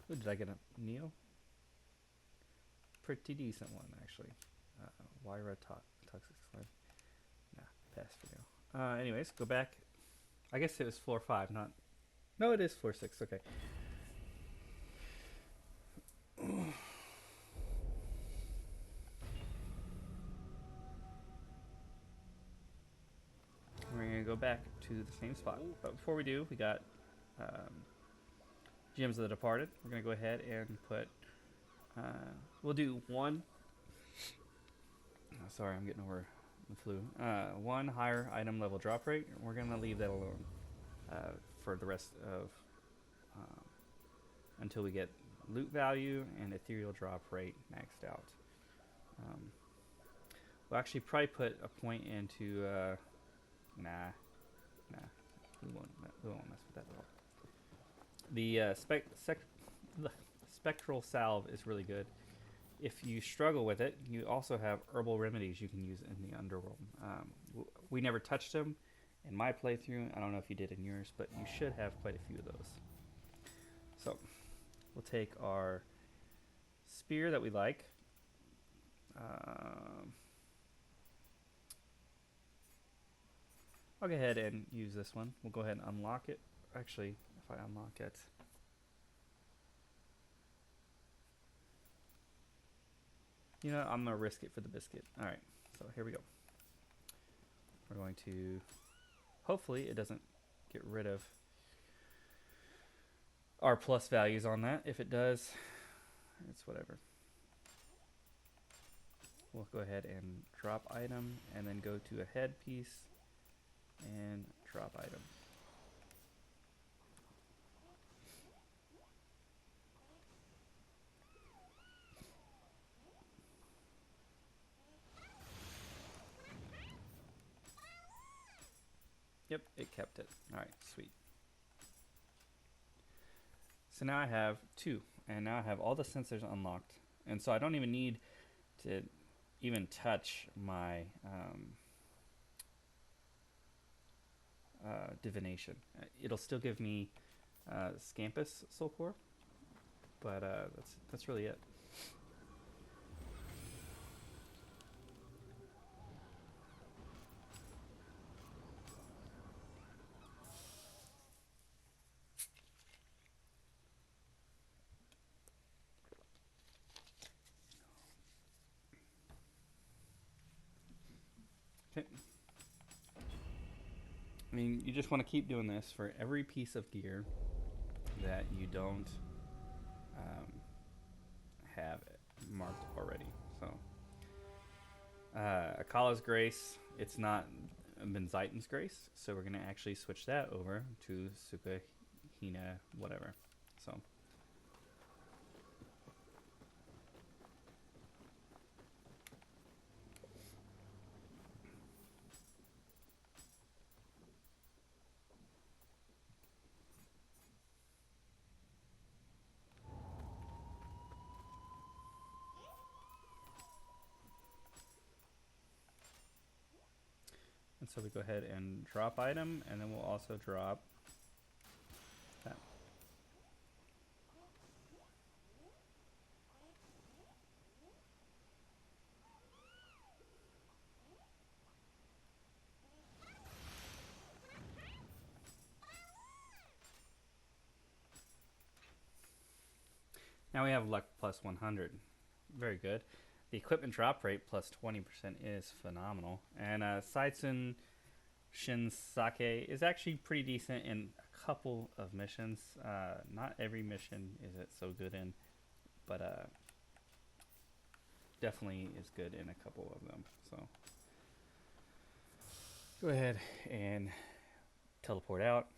Ooh, did I get a Nioh? Pretty decent one, actually. Wyra Toxic Slime. Nah, pass for now. Anyways, go back. I guess it was floor 5, not... No, it is floor 6, okay. We're going to go back to the same spot. But before we do, we got Gems of the Departed. We're going to go ahead and put... we'll do one... Oh, sorry, I'm getting over the flu. One higher item level drop rate. We're going to leave that alone for the rest of... until we get loot value and ethereal drop rate maxed out. We'll actually probably put a point into... Nah. We won't mess with that at all. The Spectral Salve is really good. If you struggle with it, you also have herbal remedies you can use in the Underworld. We never touched them in my playthrough. I don't know if you did in yours, but you should have quite a few of those. So, we'll take our spear that we like. I'll go ahead and use this one. We'll go ahead and unlock it. Actually, if I unlock it... You know, I'm going to risk it for the biscuit. Alright, so here we go. We're going to... Hopefully it doesn't get rid of our plus values on that. If it does, it's whatever. We'll go ahead and drop item, and then go to a head piece, and drop item. Yep, it kept it. Alright, sweet. So now I have 2, and now I have all the sensors unlocked. And so I don't even need to even touch my divination. It'll still give me Scampus Soul Core, but that's really it. Okay. I mean, you just want to keep doing this for every piece of gear that you don't have it marked already. So, Akala's Grace, it's not Benziton's Grace, so we're going to actually switch that over to Sukahina, whatever. So, and so we go ahead and drop item, and then we'll also drop that. Now we have luck plus 100. Very good. The equipment drop rate plus 20% is phenomenal. And Saitsun Shinsake is actually pretty decent in a couple of missions. Not every mission is it so good in, but definitely is good in a couple of them. So go ahead and teleport out.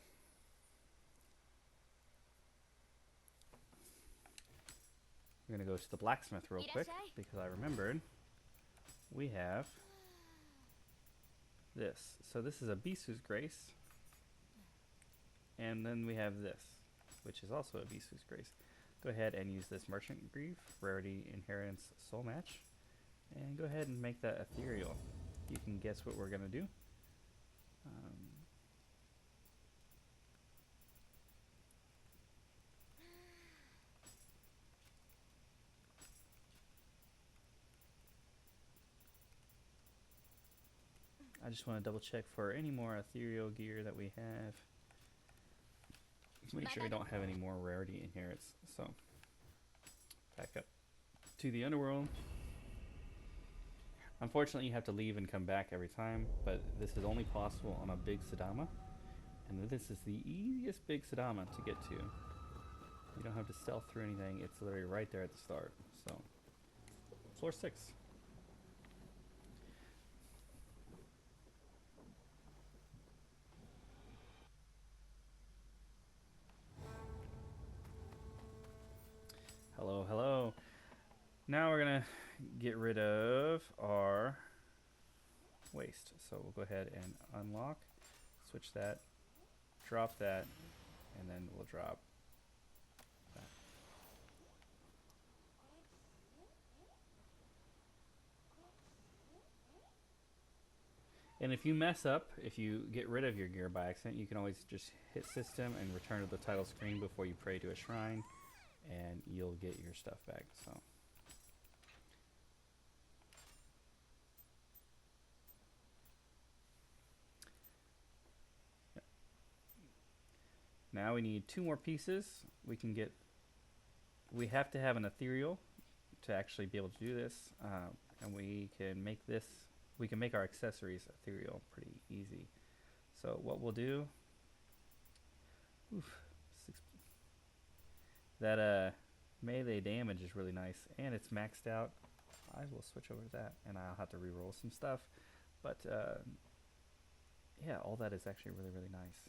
We're going to go to the blacksmith real quick because I remembered we have this. So this is a Bisu's Grace. And then we have this, which is also a Bisu's Grace. Go ahead and use this Merchant Grief, Rarity, Inheritance, Soul Match. And go ahead and make that ethereal. You can guess what we're going to do. I just want to double check for any more ethereal gear that we have. Make sure we don't have any more rarity inherits. So, back up to the underworld. Unfortunately, you have to leave and come back every time, but this is only possible on a Big Sudama. And this is the easiest Big Sudama to get to. You don't have to stealth through anything. It's literally right there at the start. So, floor 6. Hello, hello. Now we're gonna get rid of our waste. So we'll go ahead and unlock, switch that, drop that, and then we'll drop that. And if you mess up, if you get rid of your gear by accident, you can always just hit system and return to the title screen before you pray to a shrine, and you'll get your stuff back. So now we need 2 more pieces. We have to have an ethereal to actually be able to do this, and we can make our accessories ethereal pretty easy. So what we'll do, that melee damage is really nice, and it's maxed out. I will switch over to that, and I'll have to reroll some stuff, but yeah, all that is actually really, really nice.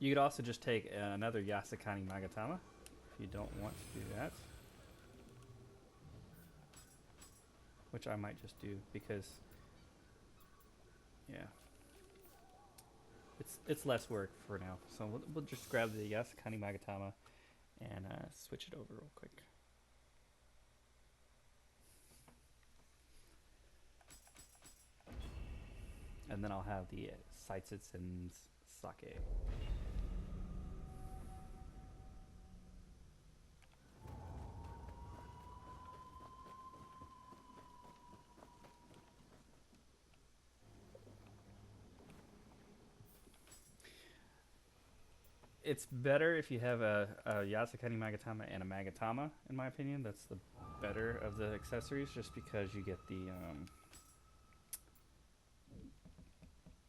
You could also just take another Yasakani Magatama if you don't want to do that, which I might just do because, yeah, it's less work for now. So we'll just grab the Yasakani Magatama, and switch it over real quick. And then I'll have the Saitsutsu sake. It's better if you have a Yasakani Magatama and a Magatama, in my opinion. That's the better of the accessories, just because you get the...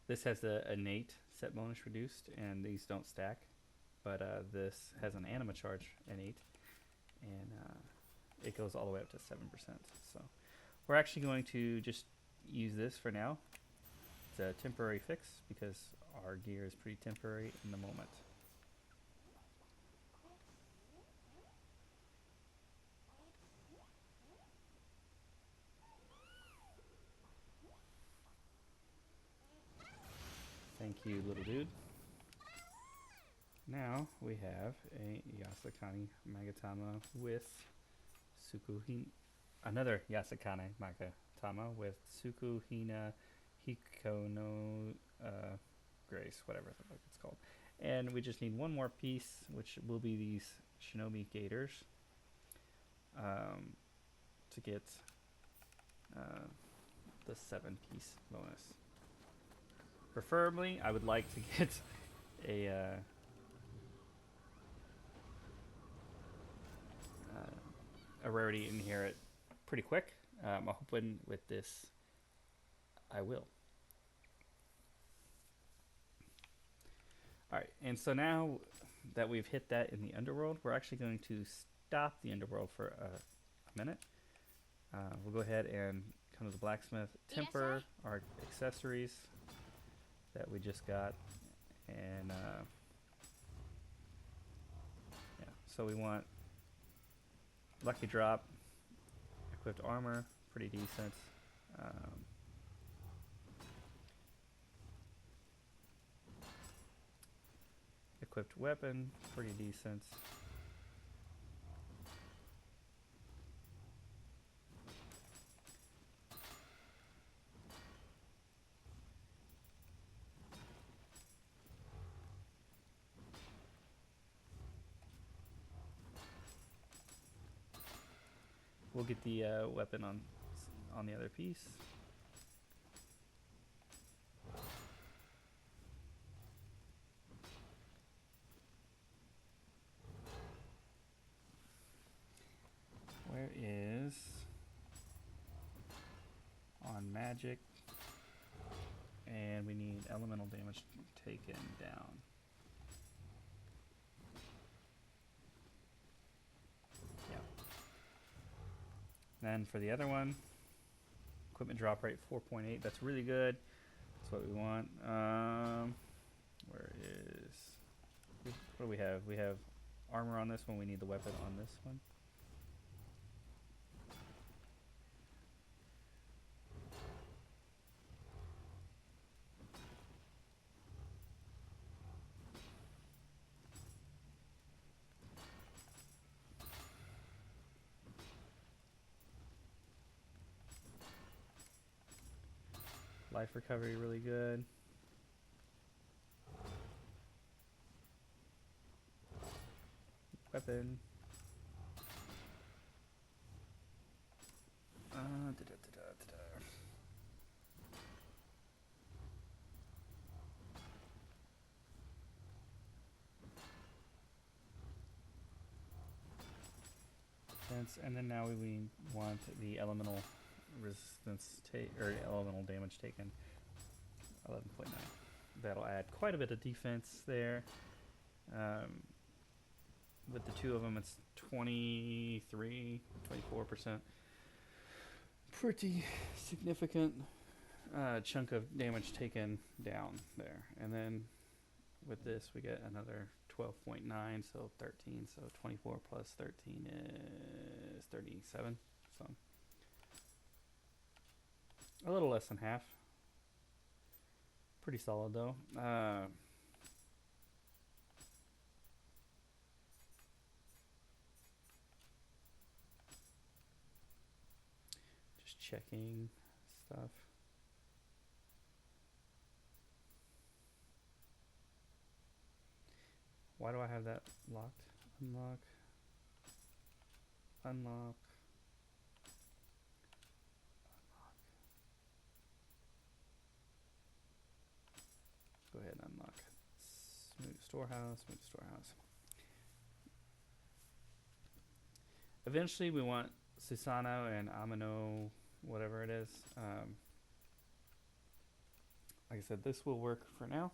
this has the innate set bonus reduced, and these don't stack. But this has an anima charge innate, and it goes all the way up to 7%. So we're actually going to just use this for now. It's a temporary fix, because our gear is pretty temporary in the moment. Thank you, little dude. Now we have a Yasakani Magatama with Tsukuhina. Another Yasakani Magatama with Tsukuhina Hikono Grace, whatever the fuck it's called. And we just need one more piece, which will be these Shinobi Gators, to get the 7-piece bonus. Preferably, I would like to get a rarity in here pretty quick. I'm hoping with this I will. Alright, and so now that we've hit that in the underworld, we're actually going to stop the underworld for a minute. We'll go ahead and come to the blacksmith, temper our accessories that we just got, and yeah, so we want lucky drop, equipped armor, pretty decent. Equipped weapon, pretty decent. We'll get the weapon on the other piece. Where is on magic? And we need elemental damage taken down. Yeah. Then for the other one, equipment drop rate 4.8. That's really good. That's what we want. Where is... What do we have? We have armor on this one. We need the weapon on this one. Life recovery really good. Weapon. And then now we want the elemental resistance or elemental damage taken, 11.9. That'll add quite a bit of defense there. With the two of them, it's 23, 24%. Pretty significant chunk of damage taken down there. And then with this, we get another 12.9, so 13. So 24 plus 13 is 37. So a little less than half. Pretty solid though. checking stuff. Why do I have that locked? Unlock. Unlock. Go ahead and unlock. Smooth storehouse, smooth storehouse. Eventually we want Susano and Amino, whatever it is. Like I said, this will work for now.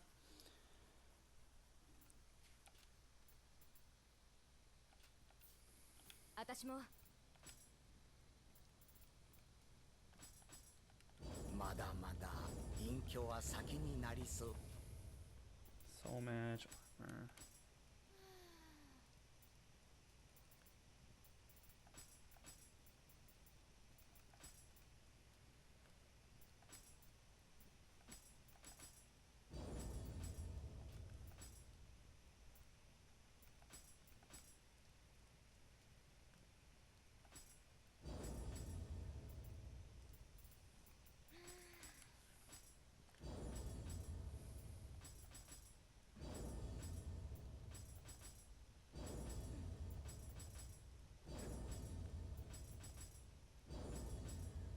Soul match, armor.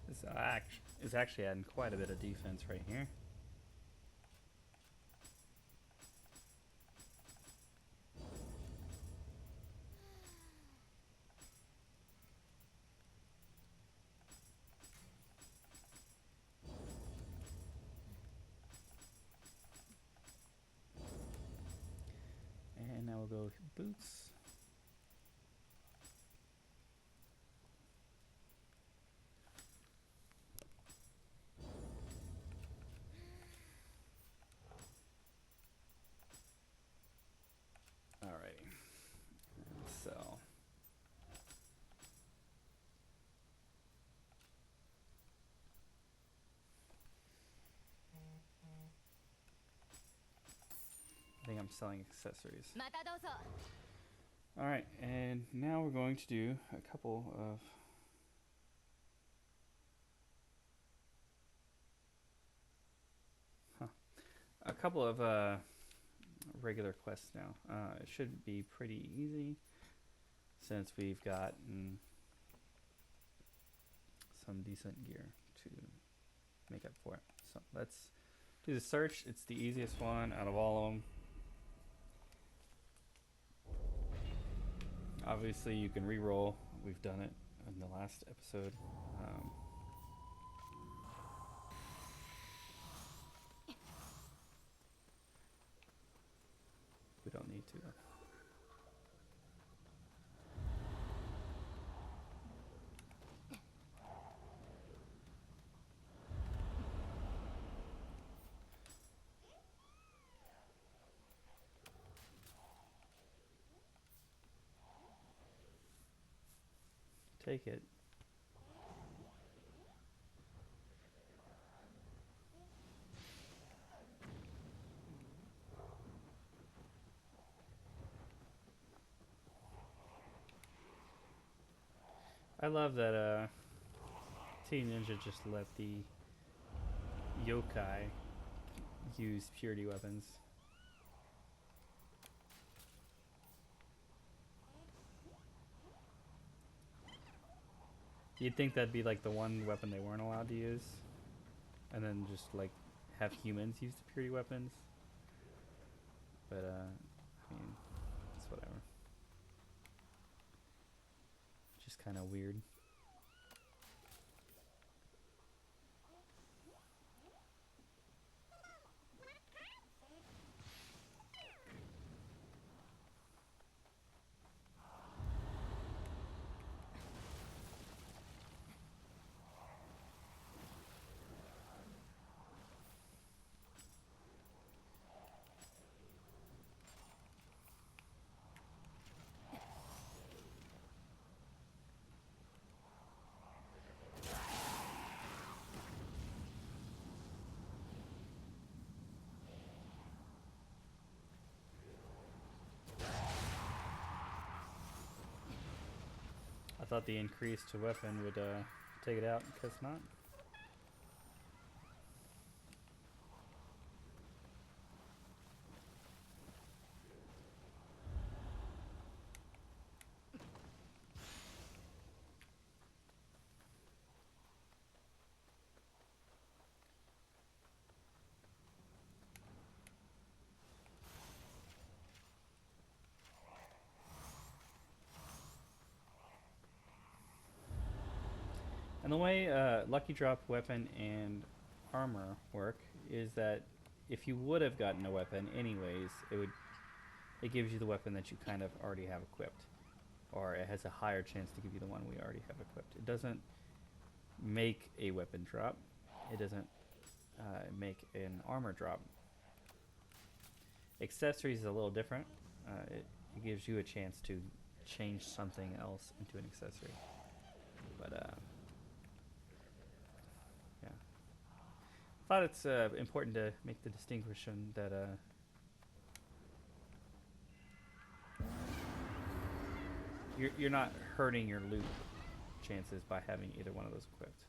This is actually adding quite a bit of defense right here. And now we'll go boots. Alrighty. So I think I'm selling accessories. Alright, and now we're going to do a couple of regular quests now. It should be pretty easy since we've gotten some decent gear to make up for it. So let's do the search. It's the easiest one out of all of them. Obviously you can re-roll. We've done it in the last episode. We don't need to. Take it. I love that Team Ninja just let the yokai use purity weapons. You'd think that'd be like the one weapon they weren't allowed to use, and then just like have humans use the purity weapons. But I mean, it's whatever. Just kind of weird. I thought the increase to weapon would take it out because not. And the way Lucky Drop weapon and armor work is that if you would have gotten a weapon anyways, it gives you the weapon that you kind of already have equipped, or it has a higher chance to give you the one we already have equipped. It doesn't make a weapon drop. It doesn't make an armor drop. Accessories is a little different. It gives you a chance to change something else into an accessory. But yeah, thought it's important to make the distinction that you're not hurting your loot chances by having either one of those equipped.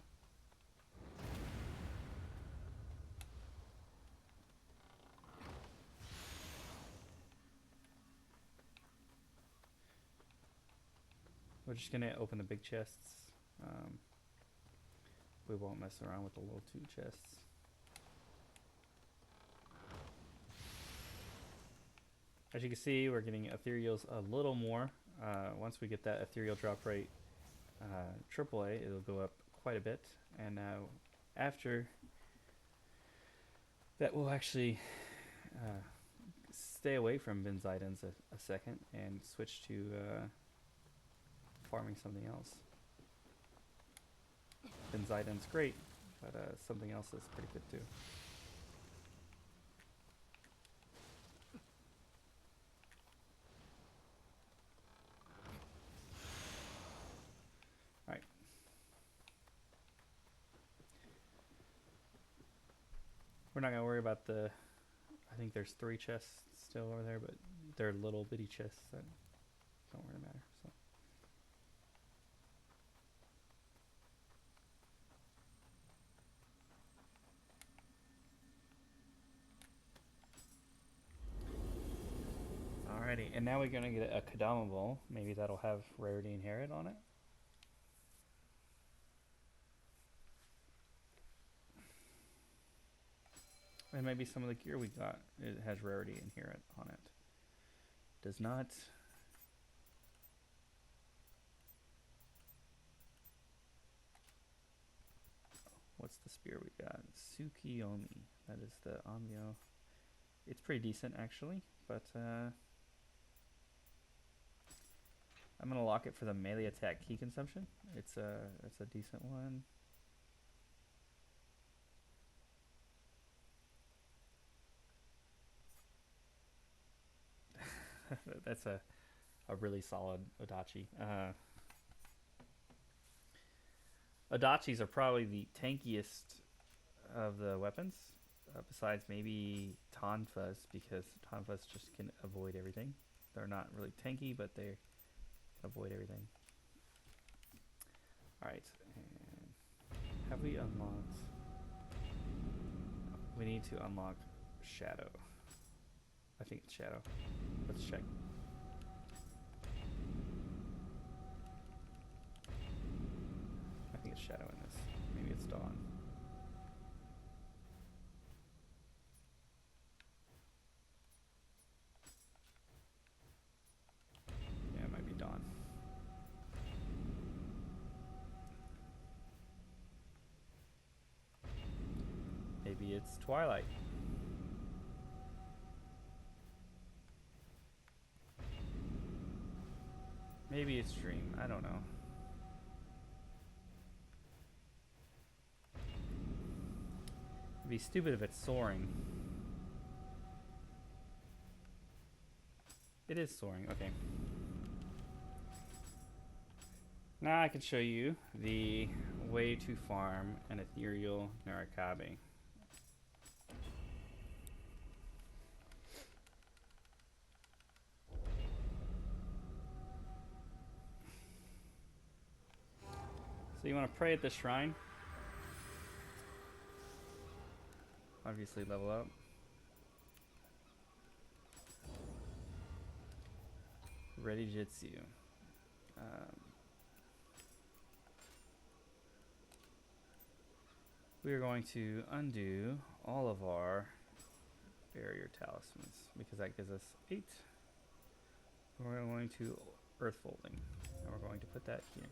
We're just gonna open the big chests. We won't mess around with the little 2 chests. As you can see, we're getting ethereals a little more. Once we get that ethereal drop rate AAA, it'll go up quite a bit. And after that, we'll actually stay away from Bin Zidens a second and switch to farming something else. Bin Zidens great, but something else is pretty good too. Alright. We're not going to worry about the... I think there's 3 chests still over there, but they're little bitty chests that don't really matter. So. Alrighty, and now we're going to get a Kadama bowl. Maybe that'll have Rarity Inherit on it. And maybe some of the gear we got, it has Rarity Inherit on it. Does not. What's the spear we got? Tsukiyomi. That is the Amyo. It's pretty decent actually, but I'm gonna lock it for the melee attack key consumption. It's a decent one. That's a really solid Odachi. Odachis are probably the tankiest of the weapons, besides maybe Tonfas, because Tonfas just can avoid everything. They're not really tanky, but they can avoid everything. Alright, and have we unlocked? We need to unlock Shadow. I think it's Shadow. Let's check. I think it's Shadow in this. Maybe it's Dawn. Yeah, it might be Dawn. Maybe it's Twilight. Maybe it's Dream. I don't know. It'd be stupid if it's Soaring. It is Soaring. Okay. Now I can show you the way to farm an ethereal Narakabe. So you want to pray at the shrine. Obviously level up. Ready Jitsu. We are going to undo all of our barrier talismans because that gives us 8. We're going to earth folding and we're going to put that here.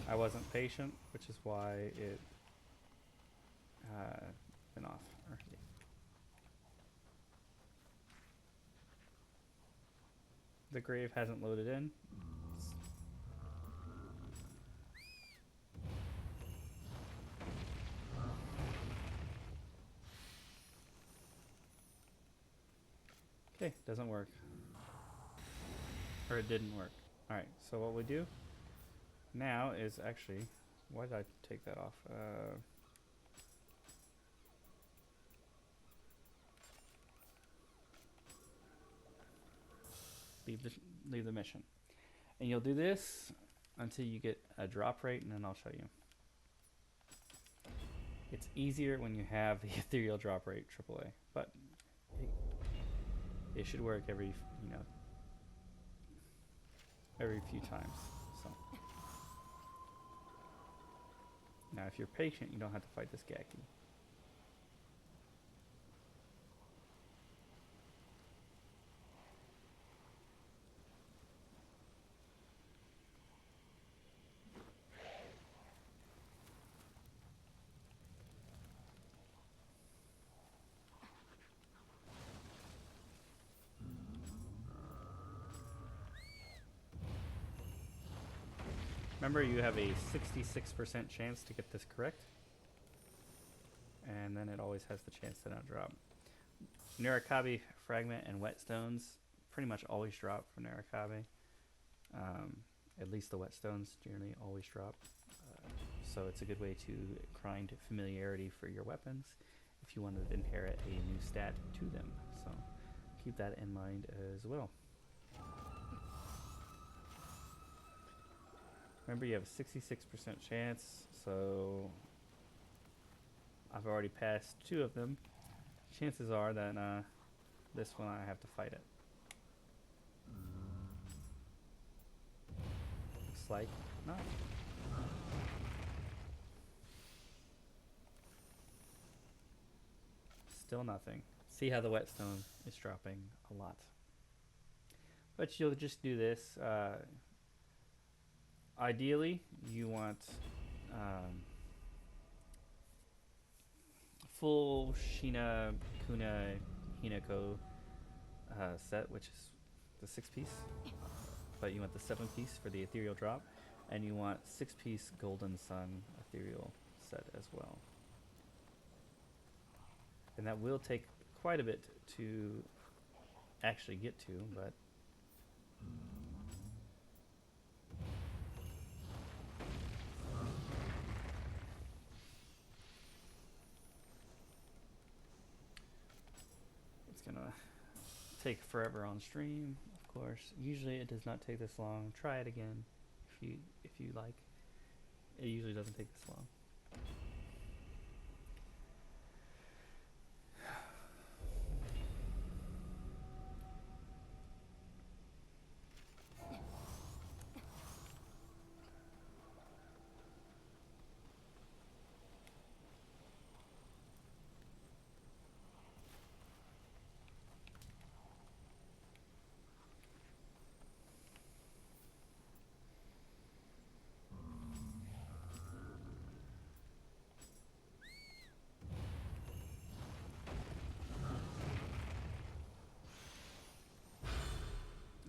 I wasn't patient, which is why it been off. The grave hasn't loaded in. Okay, doesn't work. Or it didn't work. Alright, so what we do now is actually, why did I take that off? Leave the mission. And you'll do this until you get a drop rate, and then I'll show you. It's easier when you have the ethereal drop rate AAA, but it should work every, every few times. So now if you're patient, you don't have to fight this Gaki. Remember, you have a 66% chance to get this correct. And then it always has the chance to not drop. Narakabi Fragment and Whetstones pretty much always drop from Narakabi. At least the Whetstones generally always drop. So it's a good way to grind familiarity for your weapons if you want to inherit a new stat to them. So keep that in mind as well. Remember, you have a 66% chance, so I've already passed 2 of them. Chances are that this one I have to fight it. Looks like not. Still nothing. See how the Whetstone is dropping a lot. But you'll just do this. Ideally, you want full Shina Kuna Hinako set, which is the 6-piece, but you want the 7-piece for the ethereal drop, and you want 6-piece Golden Sun ethereal set as well. And that will take quite a bit to actually get to, but it's gonna take forever on stream, of course. Usually it does not take this long. Try it again if you like. It usually doesn't take this long.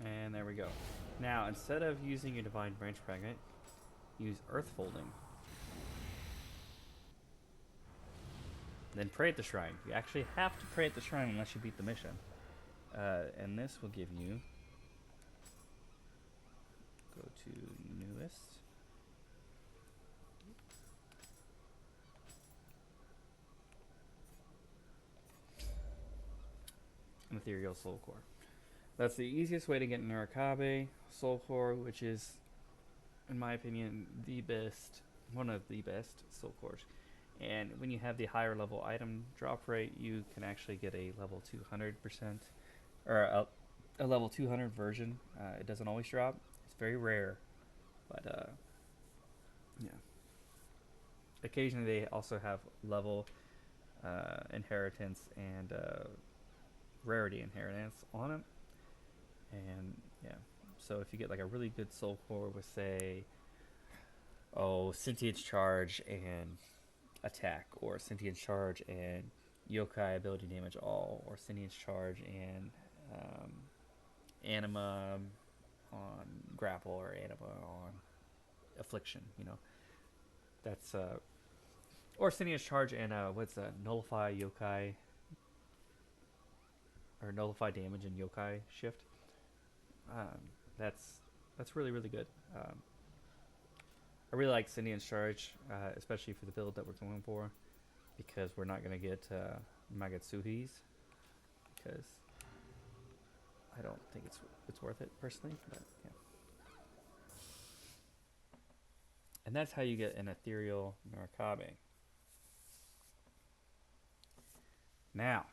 And there we go. Now, instead of using your Divine Branch Fragment, use Earth Folding. Then pray at the shrine. You actually have to pray at the shrine unless you beat the mission. And this will give you, go to newest, ethereal soul core. That's the easiest way to get Narakabe soul core, which is, in my opinion, the best, one of the best soul cores. And when you have the higher level item drop rate, you can actually get a level 200% or a level 200 version. It doesn't always drop. It's very rare, but yeah. Occasionally, they also have level inheritance and rarity inheritance on it, and yeah. So if you get like a really good soul core with, say, sentience charge and attack, or sentience charge and yokai ability damage all, or sentience charge and anima on grapple, or anima on affliction, that's or sentience charge and what's that, nullify yokai, or nullify damage and yokai shift. um, that's really really good. I really like sentience charge, especially for the build that we're going for, because we're not going to get Magatsuhis, because I don't think it's worth it personally, but yeah. And that's how you get an ethereal Narakabe. Now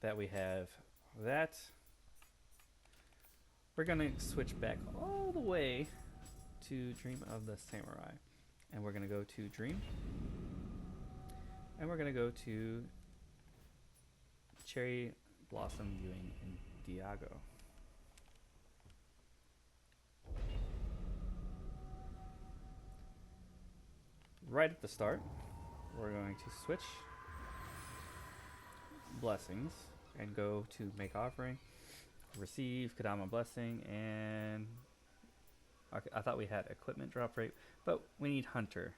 that we have that, we're going to switch back all the way to Dream of the Samurai. And we're going to go to Dream. And we're going to go to Cherry Blossom Viewing in Diago. Right at the start, we're going to switch blessings and go to make offering, receive Kadama blessing, and I thought we had equipment drop rate, but we need hunter.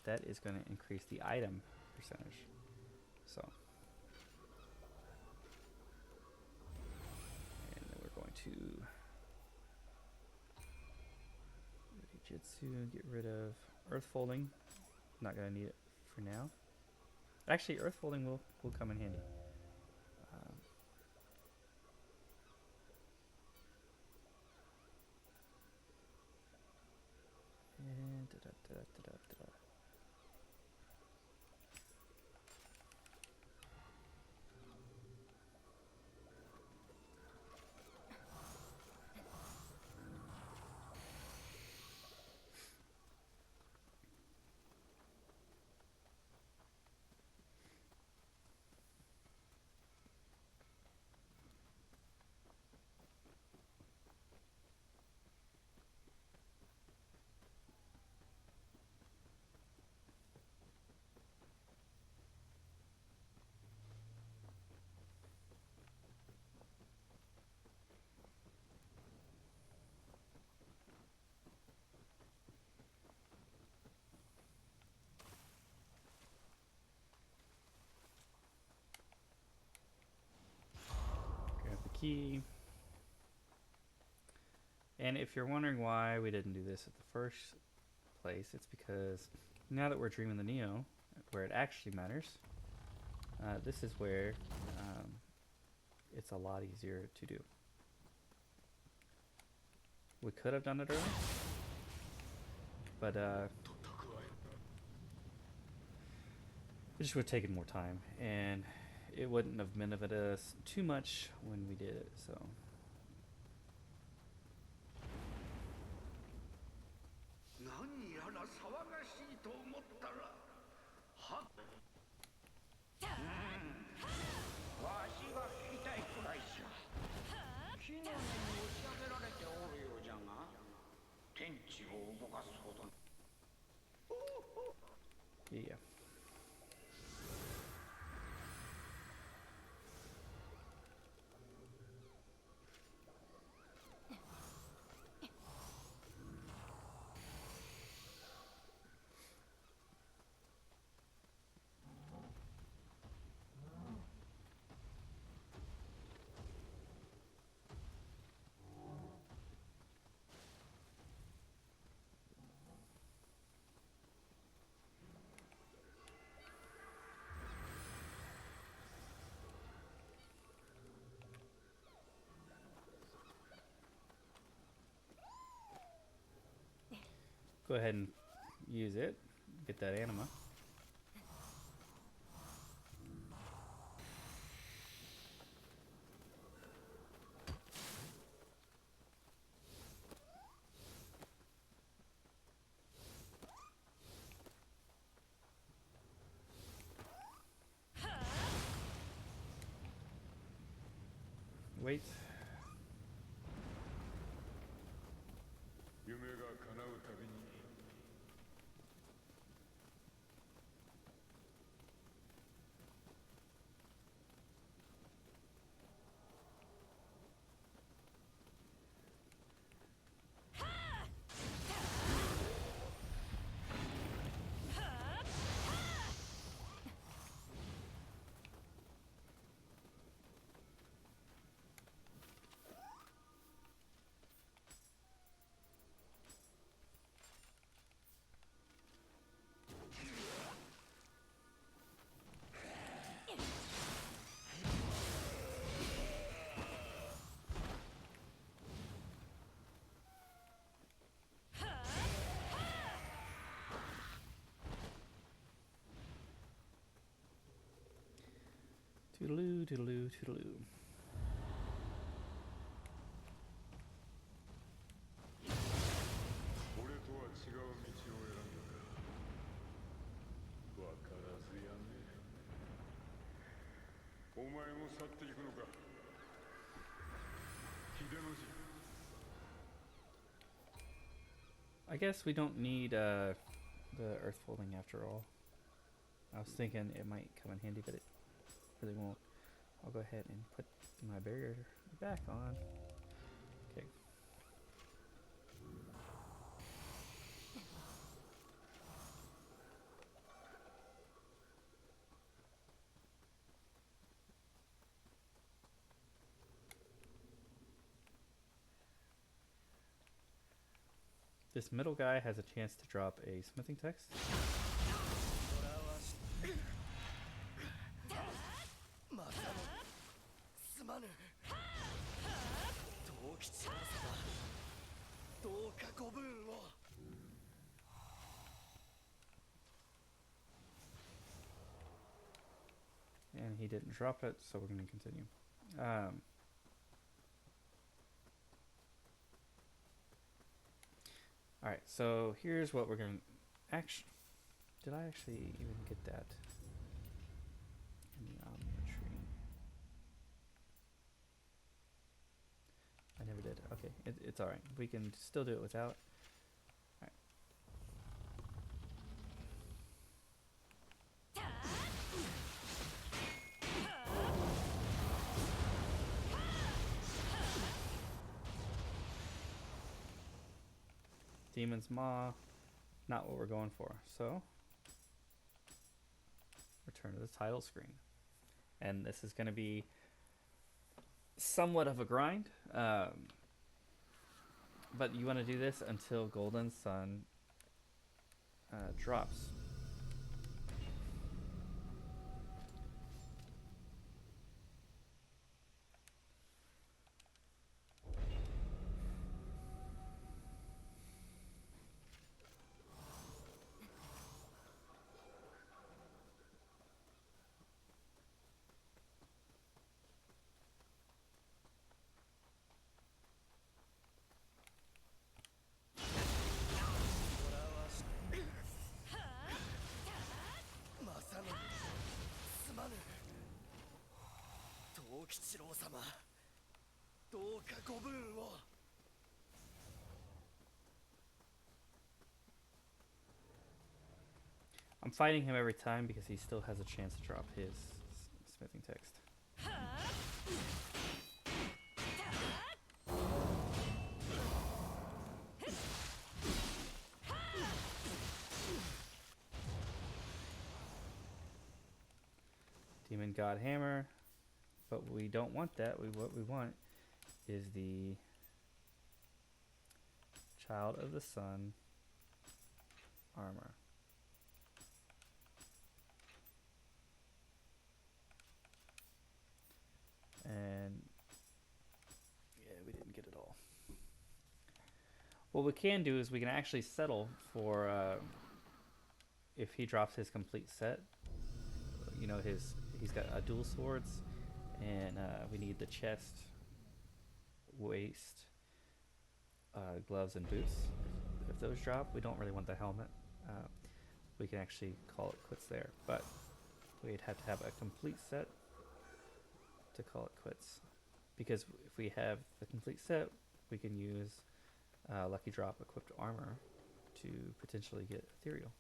That is going to increase the item percentage. So, and then we're going to Jitsu, get rid of Earth Folding. Not going to need it for now. Actually, Earth Folding will come in handy. And grab the key. And if you're wondering why we didn't do this at the first place, it's because now that we're dreaming the Nioh, where it actually matters, this is where it's a lot easier to do. We could have done it early, but it just would have taken more time, and it wouldn't have benefited us too much when we did it. So. Yeah. go ahead and use it. Get that anima. Wait. Toodaloo, toodaloo, toodaloo. I guess we don't need the earth folding after all. I was thinking it might come in handy, but it really won't. I'll go ahead and put my barrier back on. Okay. This middle guy has a chance to drop a smithing text. And he didn't drop it, so we're going to continue. Alright, so here's what we're going to... Actually, did I actually even get that in the omnitry? I never did. Okay, it's alright. We can still do it without. Alright. Demon's Maw, not what we're going for. So, return to the title screen. And this is going to be somewhat of a grind. But you want to do this until Golden Sun drops. I'm fighting him every time because he still has a chance to drop his smithing text. Demon God Hammer, but we don't want that. What we want is the Child of the Sun armor. And yeah, we didn't get it all. What we can do is we can actually settle for if he drops his complete set. You know, he's got dual swords, and we need the chest, waist, gloves, and boots. If those drop, we don't really want the helmet. We can actually call it quits there, but we'd have to have a complete set to call it quits. Because if we have the complete set, we can use lucky drop equipped armor to potentially get ethereal.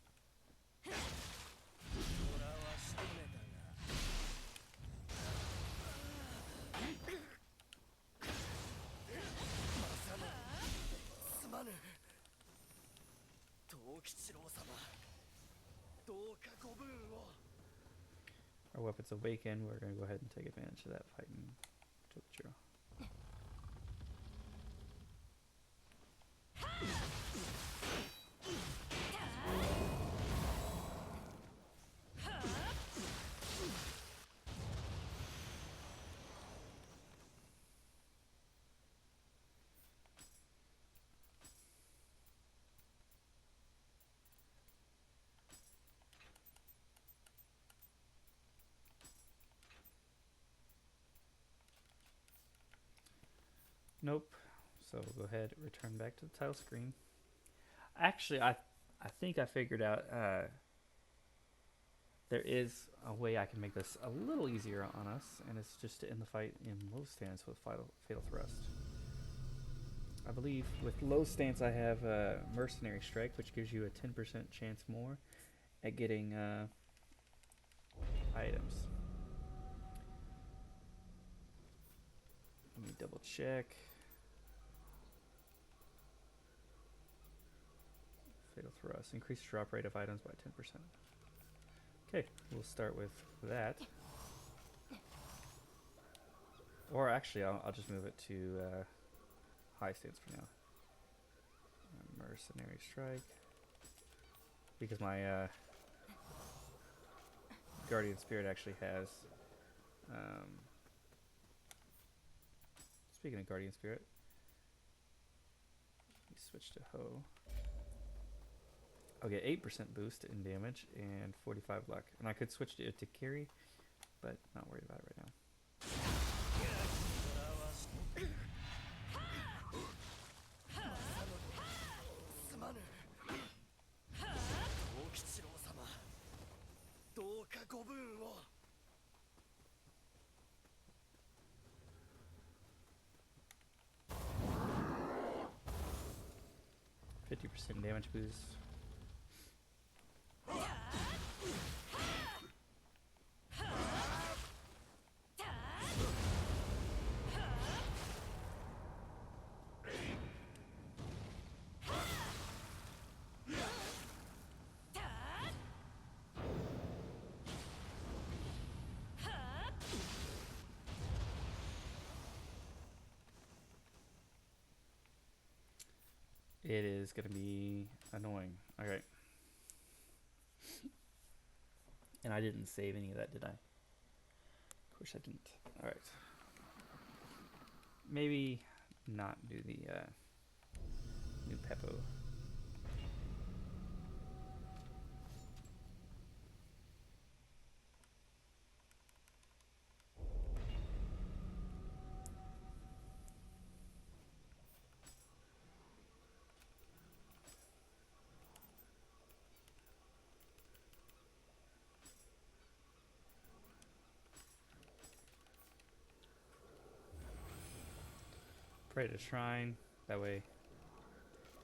Our weapons awaken. We're going to go ahead and take advantage of that fighting Tokichiro. Nope. So we'll go ahead and return back to the title screen. Actually, I think I figured out there is a way I can make this a little easier on us, and it's just to end the fight in low stance with fatal thrust. I believe with low stance I have mercenary strike, which gives you a 10% chance more at getting items. Let me double check. Fatal thrust. Increase drop rate of items by 10%. Okay, we'll start with that. Or actually, I'll just move it to high stance for now. Mercenary strike. Because my guardian spirit actually has... speaking of guardian spirit, let me switch to Ho. I'll get 8% boost in damage and 45 luck. And I could switch it to carry, but not worried about it right now. %50 damage boost. It is going to be annoying. Okay. And I didn't save any of that, did I? Of course I didn't. Alright. Maybe not do the new Peppo. Pray to Shrine. That way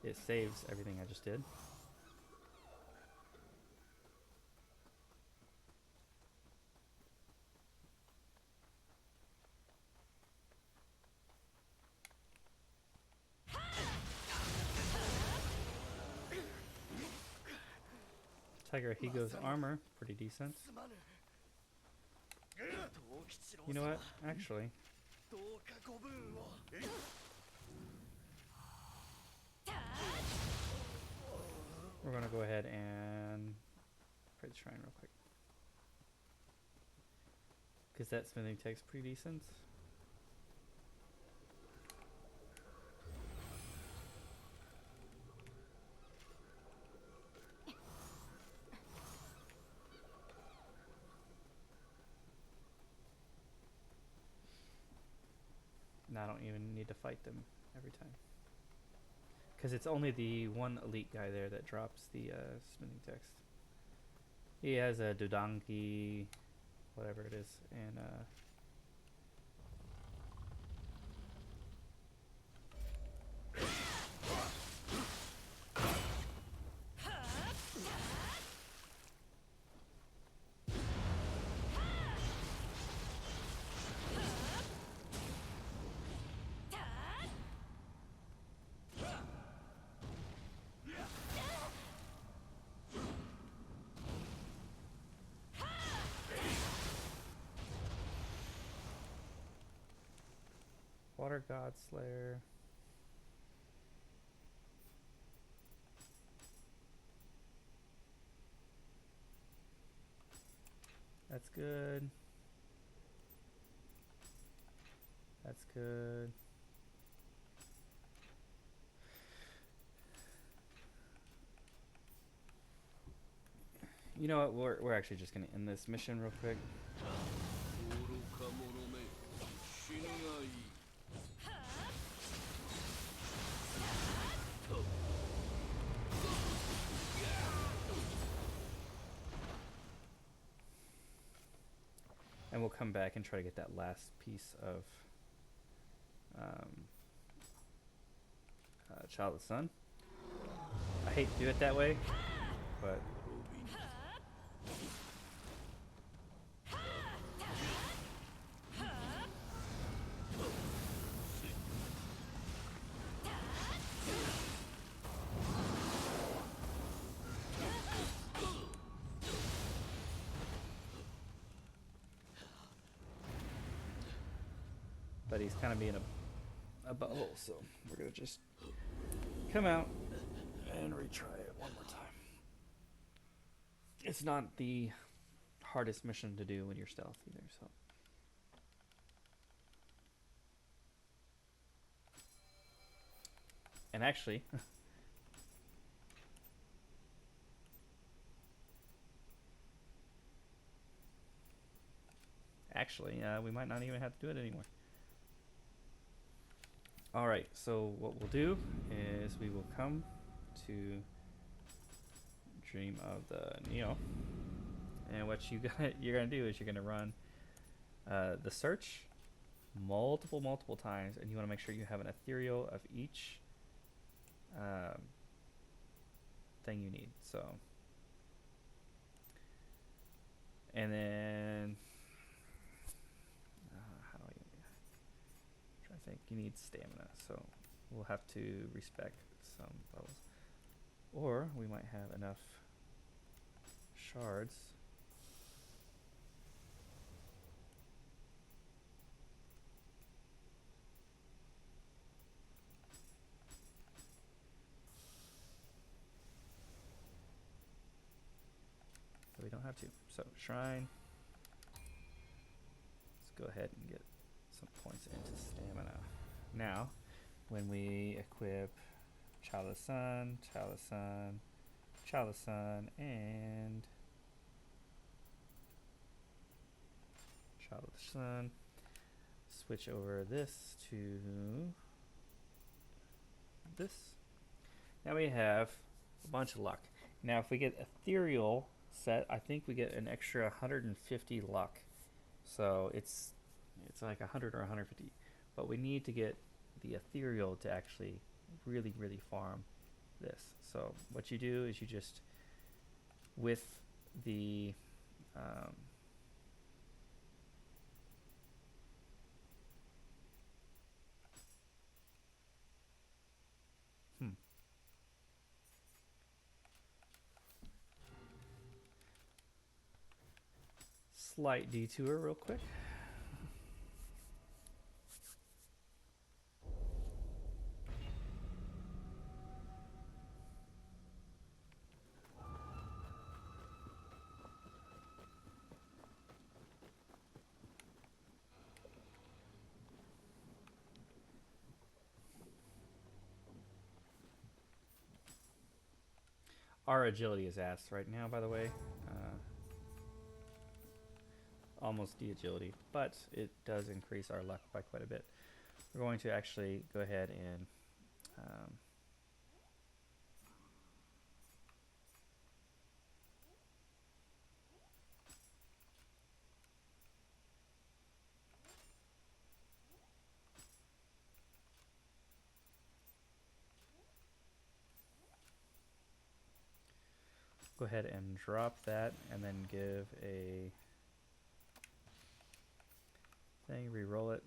it saves everything I just did. Tiger Higo's armor, pretty decent. You know what? Actually, we're gonna go ahead and pray the Shrine real quick, because that smithing tech's pretty decent. I don't even need to fight them every time. Because it's only the one elite guy there that drops the smithing text. He has a Dodanki, whatever it is, and Water God Slayer. That's good. That's good. You know what? We're actually just gonna end this mission real quick. And we'll come back and try to get that last piece of Child of the Sun. I hate to do it that way, but he's kind of being a butthole, so we're gonna just come out and retry it one more time. It's not the hardest mission to do when you're stealth either, so. And actually, we might not even have to do it anymore. Alright, so what we'll do is we will come to Dream of the Nioh. And what you're gonna do is you're gonna run the search multiple times, and you want to make sure you have an ethereal of each thing you need. So, and then how do I try to think? You need stamina, so we'll have to respec some levels, or we might have enough shards. But we don't have to. So shrine. Let's go ahead and get some points into stamina. Now, when we equip Child of the Sun, Child of the Sun, Child of the Sun, and Child of the Sun, switch over this to this. Now we have a bunch of luck. Now if we get ethereal set, I think we get an extra 150 luck. So it's like 100 or 150. But we need to get the ethereal to actually really farm this. So what you do is you just, with the slight detour real quick. Our agility is ass right now, by the way. Almost de-agility, but it does increase our luck by quite a bit. we're going to actually go ahead and go ahead and drop that, and then give a thing, re-roll it.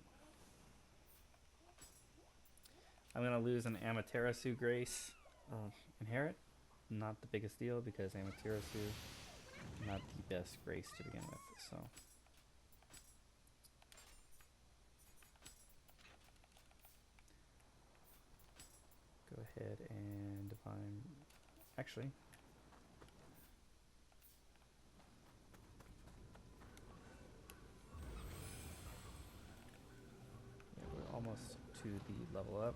I'm going to lose an Amaterasu Grace Inherit. Not the biggest deal because Amaterasu not the best Grace to begin with. So go ahead and define. Actually, yeah, we're almost to the level up.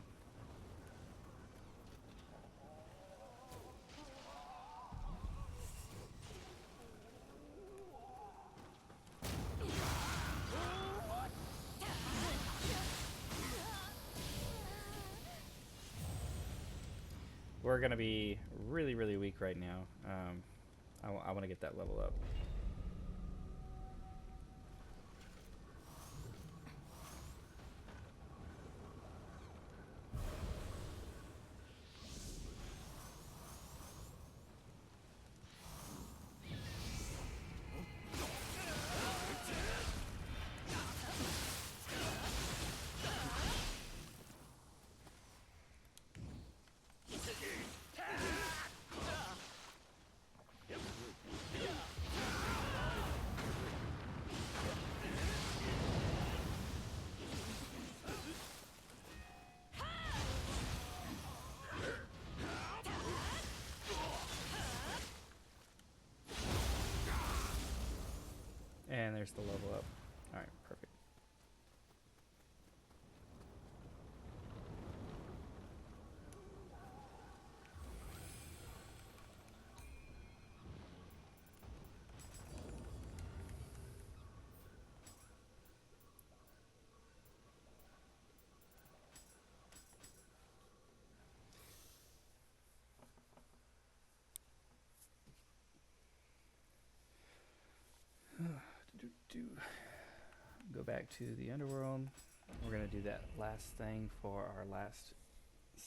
We're going to be really, really weak right now. I want to get that level up. And there's the level up. Alright, perfect. Go back to the Underworld. We're going to do that last thing for our last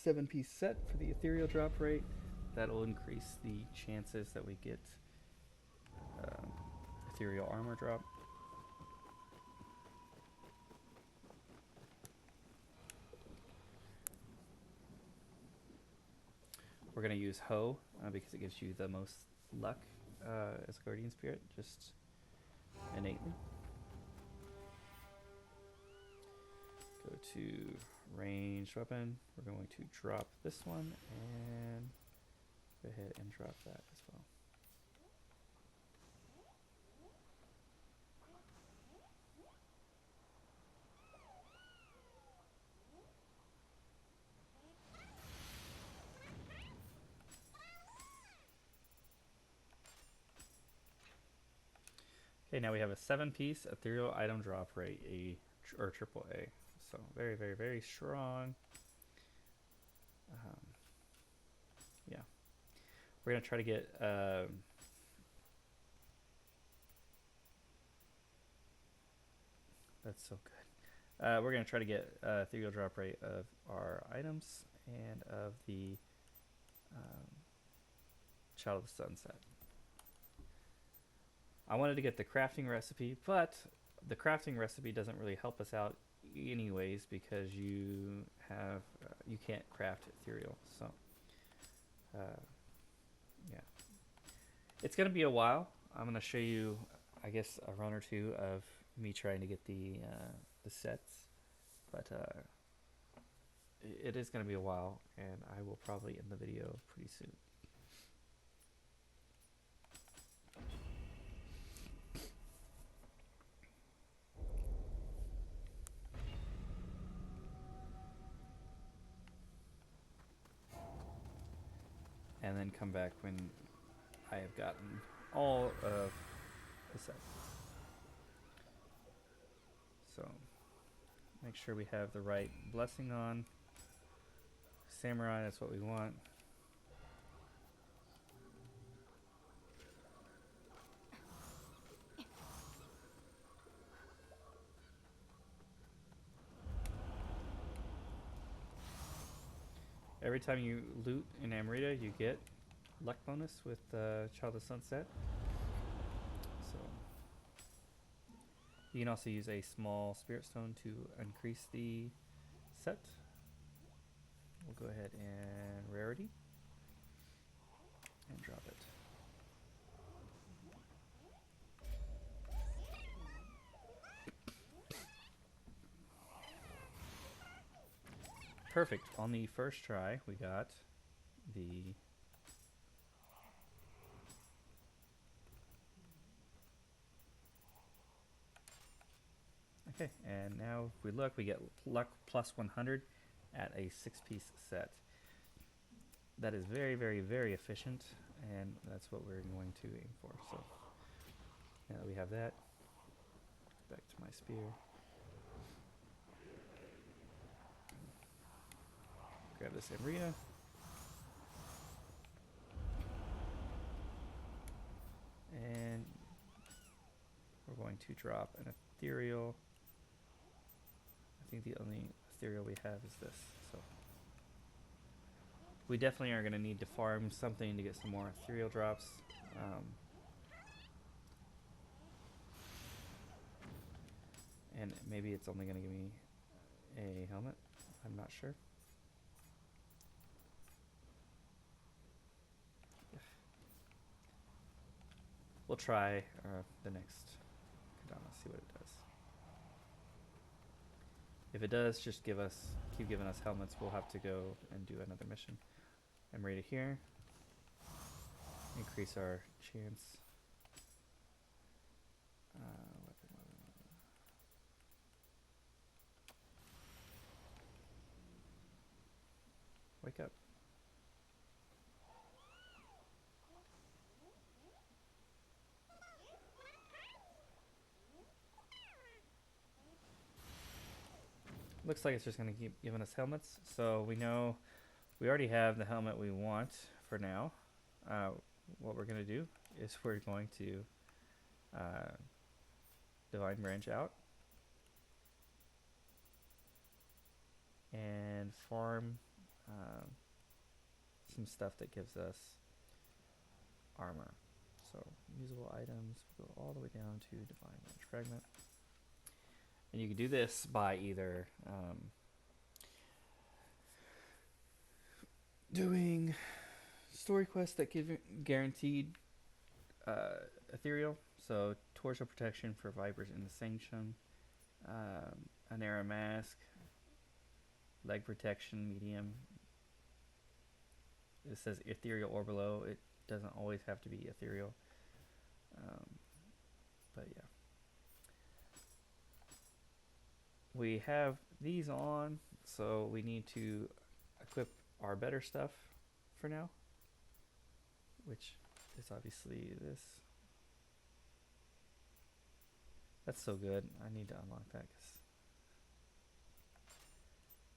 7-piece set for the ethereal drop rate. That'll increase the chances that we get ethereal armor drop. We're going to use Ho because it gives you the most luck as a Guardian Spirit, just innately. Go to ranged weapon. We're going to drop this one and go ahead and drop that as well. Okay, now we have a 7-piece ethereal item drop rate, or triple A. So very, very, very strong. Yeah. We're going to try to get... that's so good. We're going to try to get ethereal drop rate of our items and of the Child of the Sunset. I wanted to get the crafting recipe, but the crafting recipe doesn't really help us out anyways because you have you can't craft ethereal. So yeah, it's gonna be a while. I'm gonna show you, I guess, a run or two of me trying to get the sets, but it is gonna be a while, and I will probably end the video pretty soon. And then come back when I have gotten all of the sets. So Make sure we have the right blessing on. Samurai, that's what we want. Every time you loot in Amrita, you get luck bonus with Child of Sunset. So you can also use a small spirit stone to increase the set. We'll go ahead and rarity and drop it. Perfect. On the first try, we got the okay, and now if we look, we get luck plus 100 at a 6-piece set. That is very, very, very efficient, and that's what we're going to aim for. So now that we have that, back to my spear. Grab this Amrita. And we're going to drop an ethereal. I think the only ethereal we have is this. So we definitely are going to need to farm something to get some more ethereal drops. And maybe it's only going to give me a helmet. I'm not sure. We'll try the next Kadama, see what it does. If it does, just keep giving us helmets. We'll have to go and do another mission. I'm ready here. Increase our chance. Wake up. Looks like it's just going to keep giving us helmets. So we know we already have the helmet we want for now. What we're going to do is we're going to Divine Branch out and farm some stuff that gives us armor. So usable items, go all the way down to Divine Branch Fragment. And you can do this by either doing story quests that give guaranteed ethereal, so torso protection for vipers in the sanction, an arrow mask, leg protection medium. It says ethereal or below. It doesn't always have to be ethereal, but yeah. We have these on, so we need to equip our better stuff for now, which is obviously this. That's so good. I need to unlock that because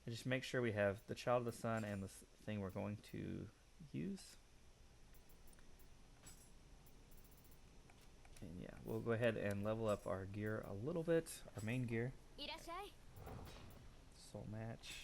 I just make sure we have the Child of the Sun and the thing we're going to use. And yeah, we'll go ahead and level up our gear a little bit, our main gear. Soul match.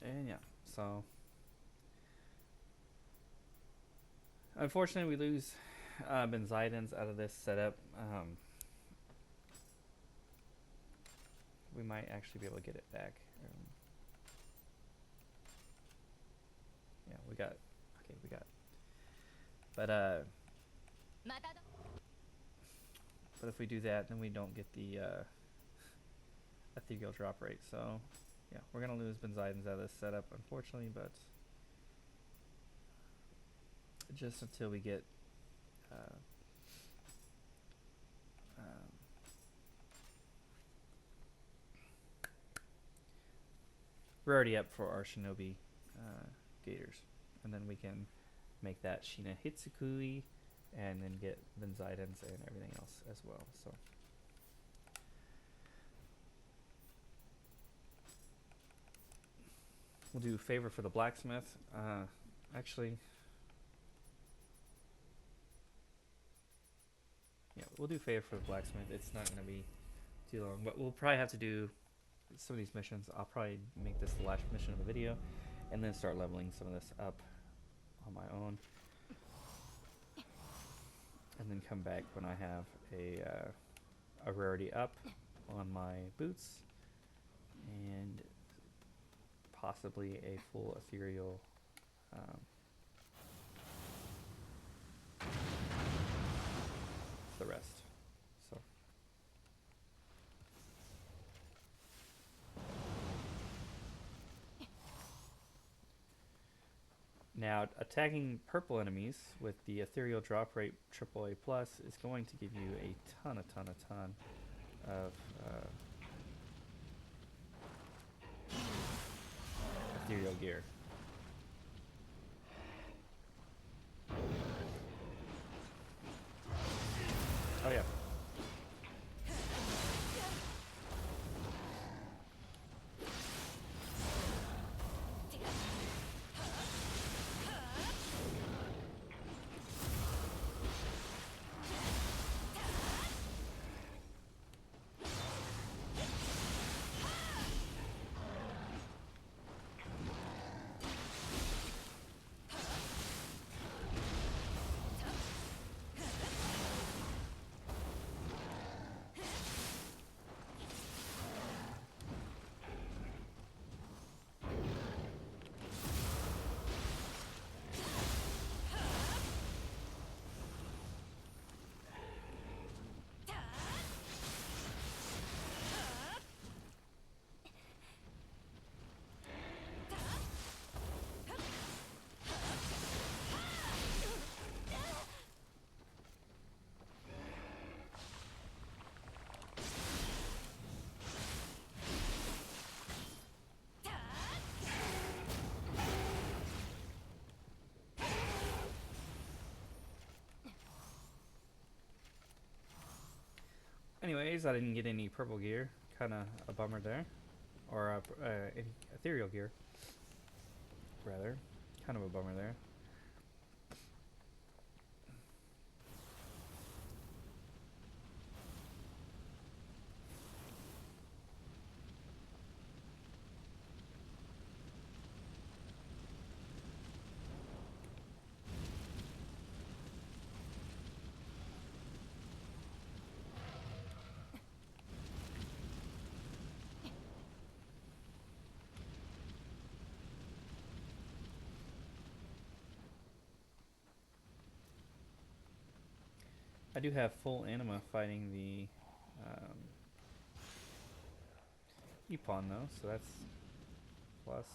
And yeah, so unfortunately we lose Benzaidens out of this setup. We might actually be able to get it back. Yeah, we got But if we do that, then we don't get the ethereal drop rate. So yeah, we're gonna lose Benzaidens out of this setup, unfortunately, but just until we get rarity up for our Shinobi Gators, and then we can make that Shina Hitsukui, and then get Benzaidens and everything else as well. So we'll do favor for the blacksmith. Actually, yeah, we'll do favor for the blacksmith. It's not going to be too long, but we'll probably have to do some of these missions. I'll probably make this the last mission of the video, and then start leveling some of this up on my own, and then come back when I have a rarity up on my boots, and possibly a full ethereal the rest. So now attacking purple enemies with the ethereal drop rate AAA plus is going to give you a ton of ethereal gear. Oh yeah. Anyways, I didn't get any purple gear. Kind of a bummer there. Or any ethereal gear, rather. Kind of a bummer there. I do have full anima fighting the Epon though, so that's plus.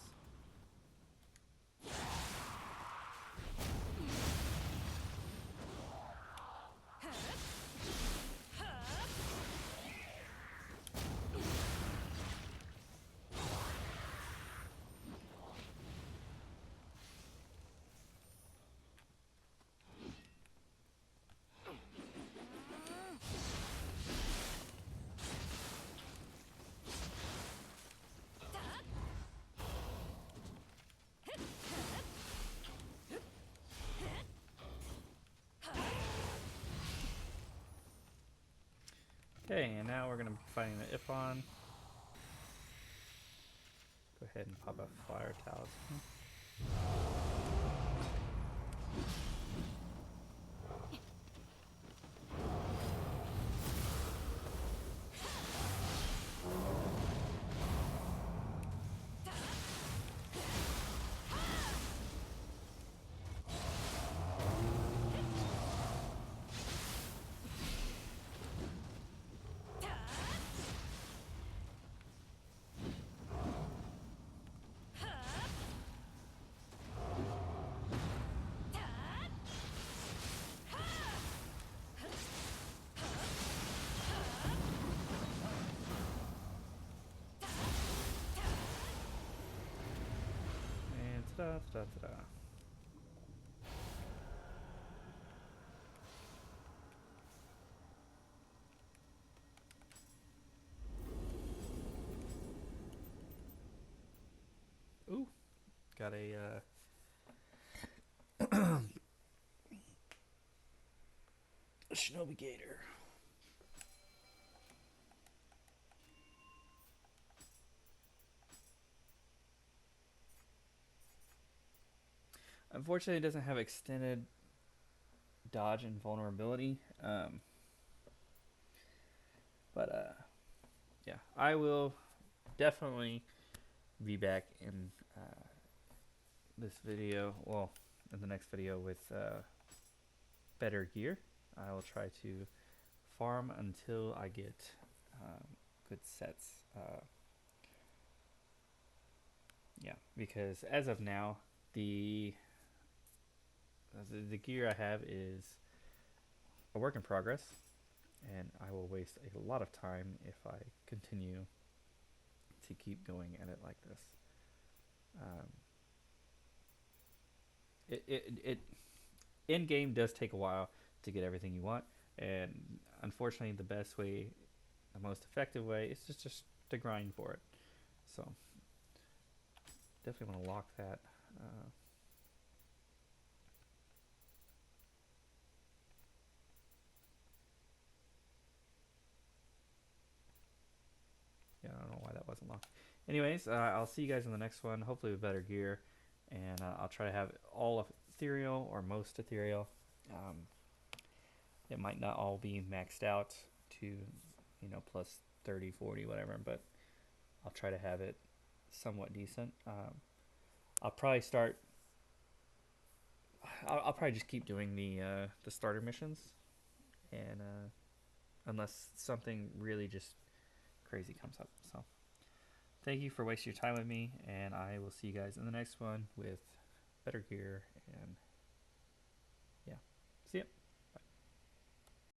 Okay, and now we're going to be fighting the Ipon. Go ahead and pop a fire talisman. da da da da. Ooh, got a Shinobi Gator. Unfortunately, it doesn't have extended dodge and vulnerability. But yeah, I will definitely be back in this video. Well, in the next video with better gear. I will try to farm until I get good sets. Yeah, because as of now, the the gear I have is a work in progress, and I will waste a lot of time if I continue to keep going at it like this. Um, it in game does take a while to get everything you want, and unfortunately, the best way, the most effective way, is just to grind for it. So definitely want to lock that. Yeah, I don't know why that wasn't locked. Anyways, I'll see you guys in the next one, hopefully with better gear, and I'll try to have all of ethereal or most ethereal. Um, it might not all be maxed out to, plus 30, 40, whatever, but I'll try to have it somewhat decent. I'll probably start. I'll probably just keep doing the starter missions, and unless something really just crazy comes up. So thank you for wasting your time with me, and I will see you guys in the next one with better gear and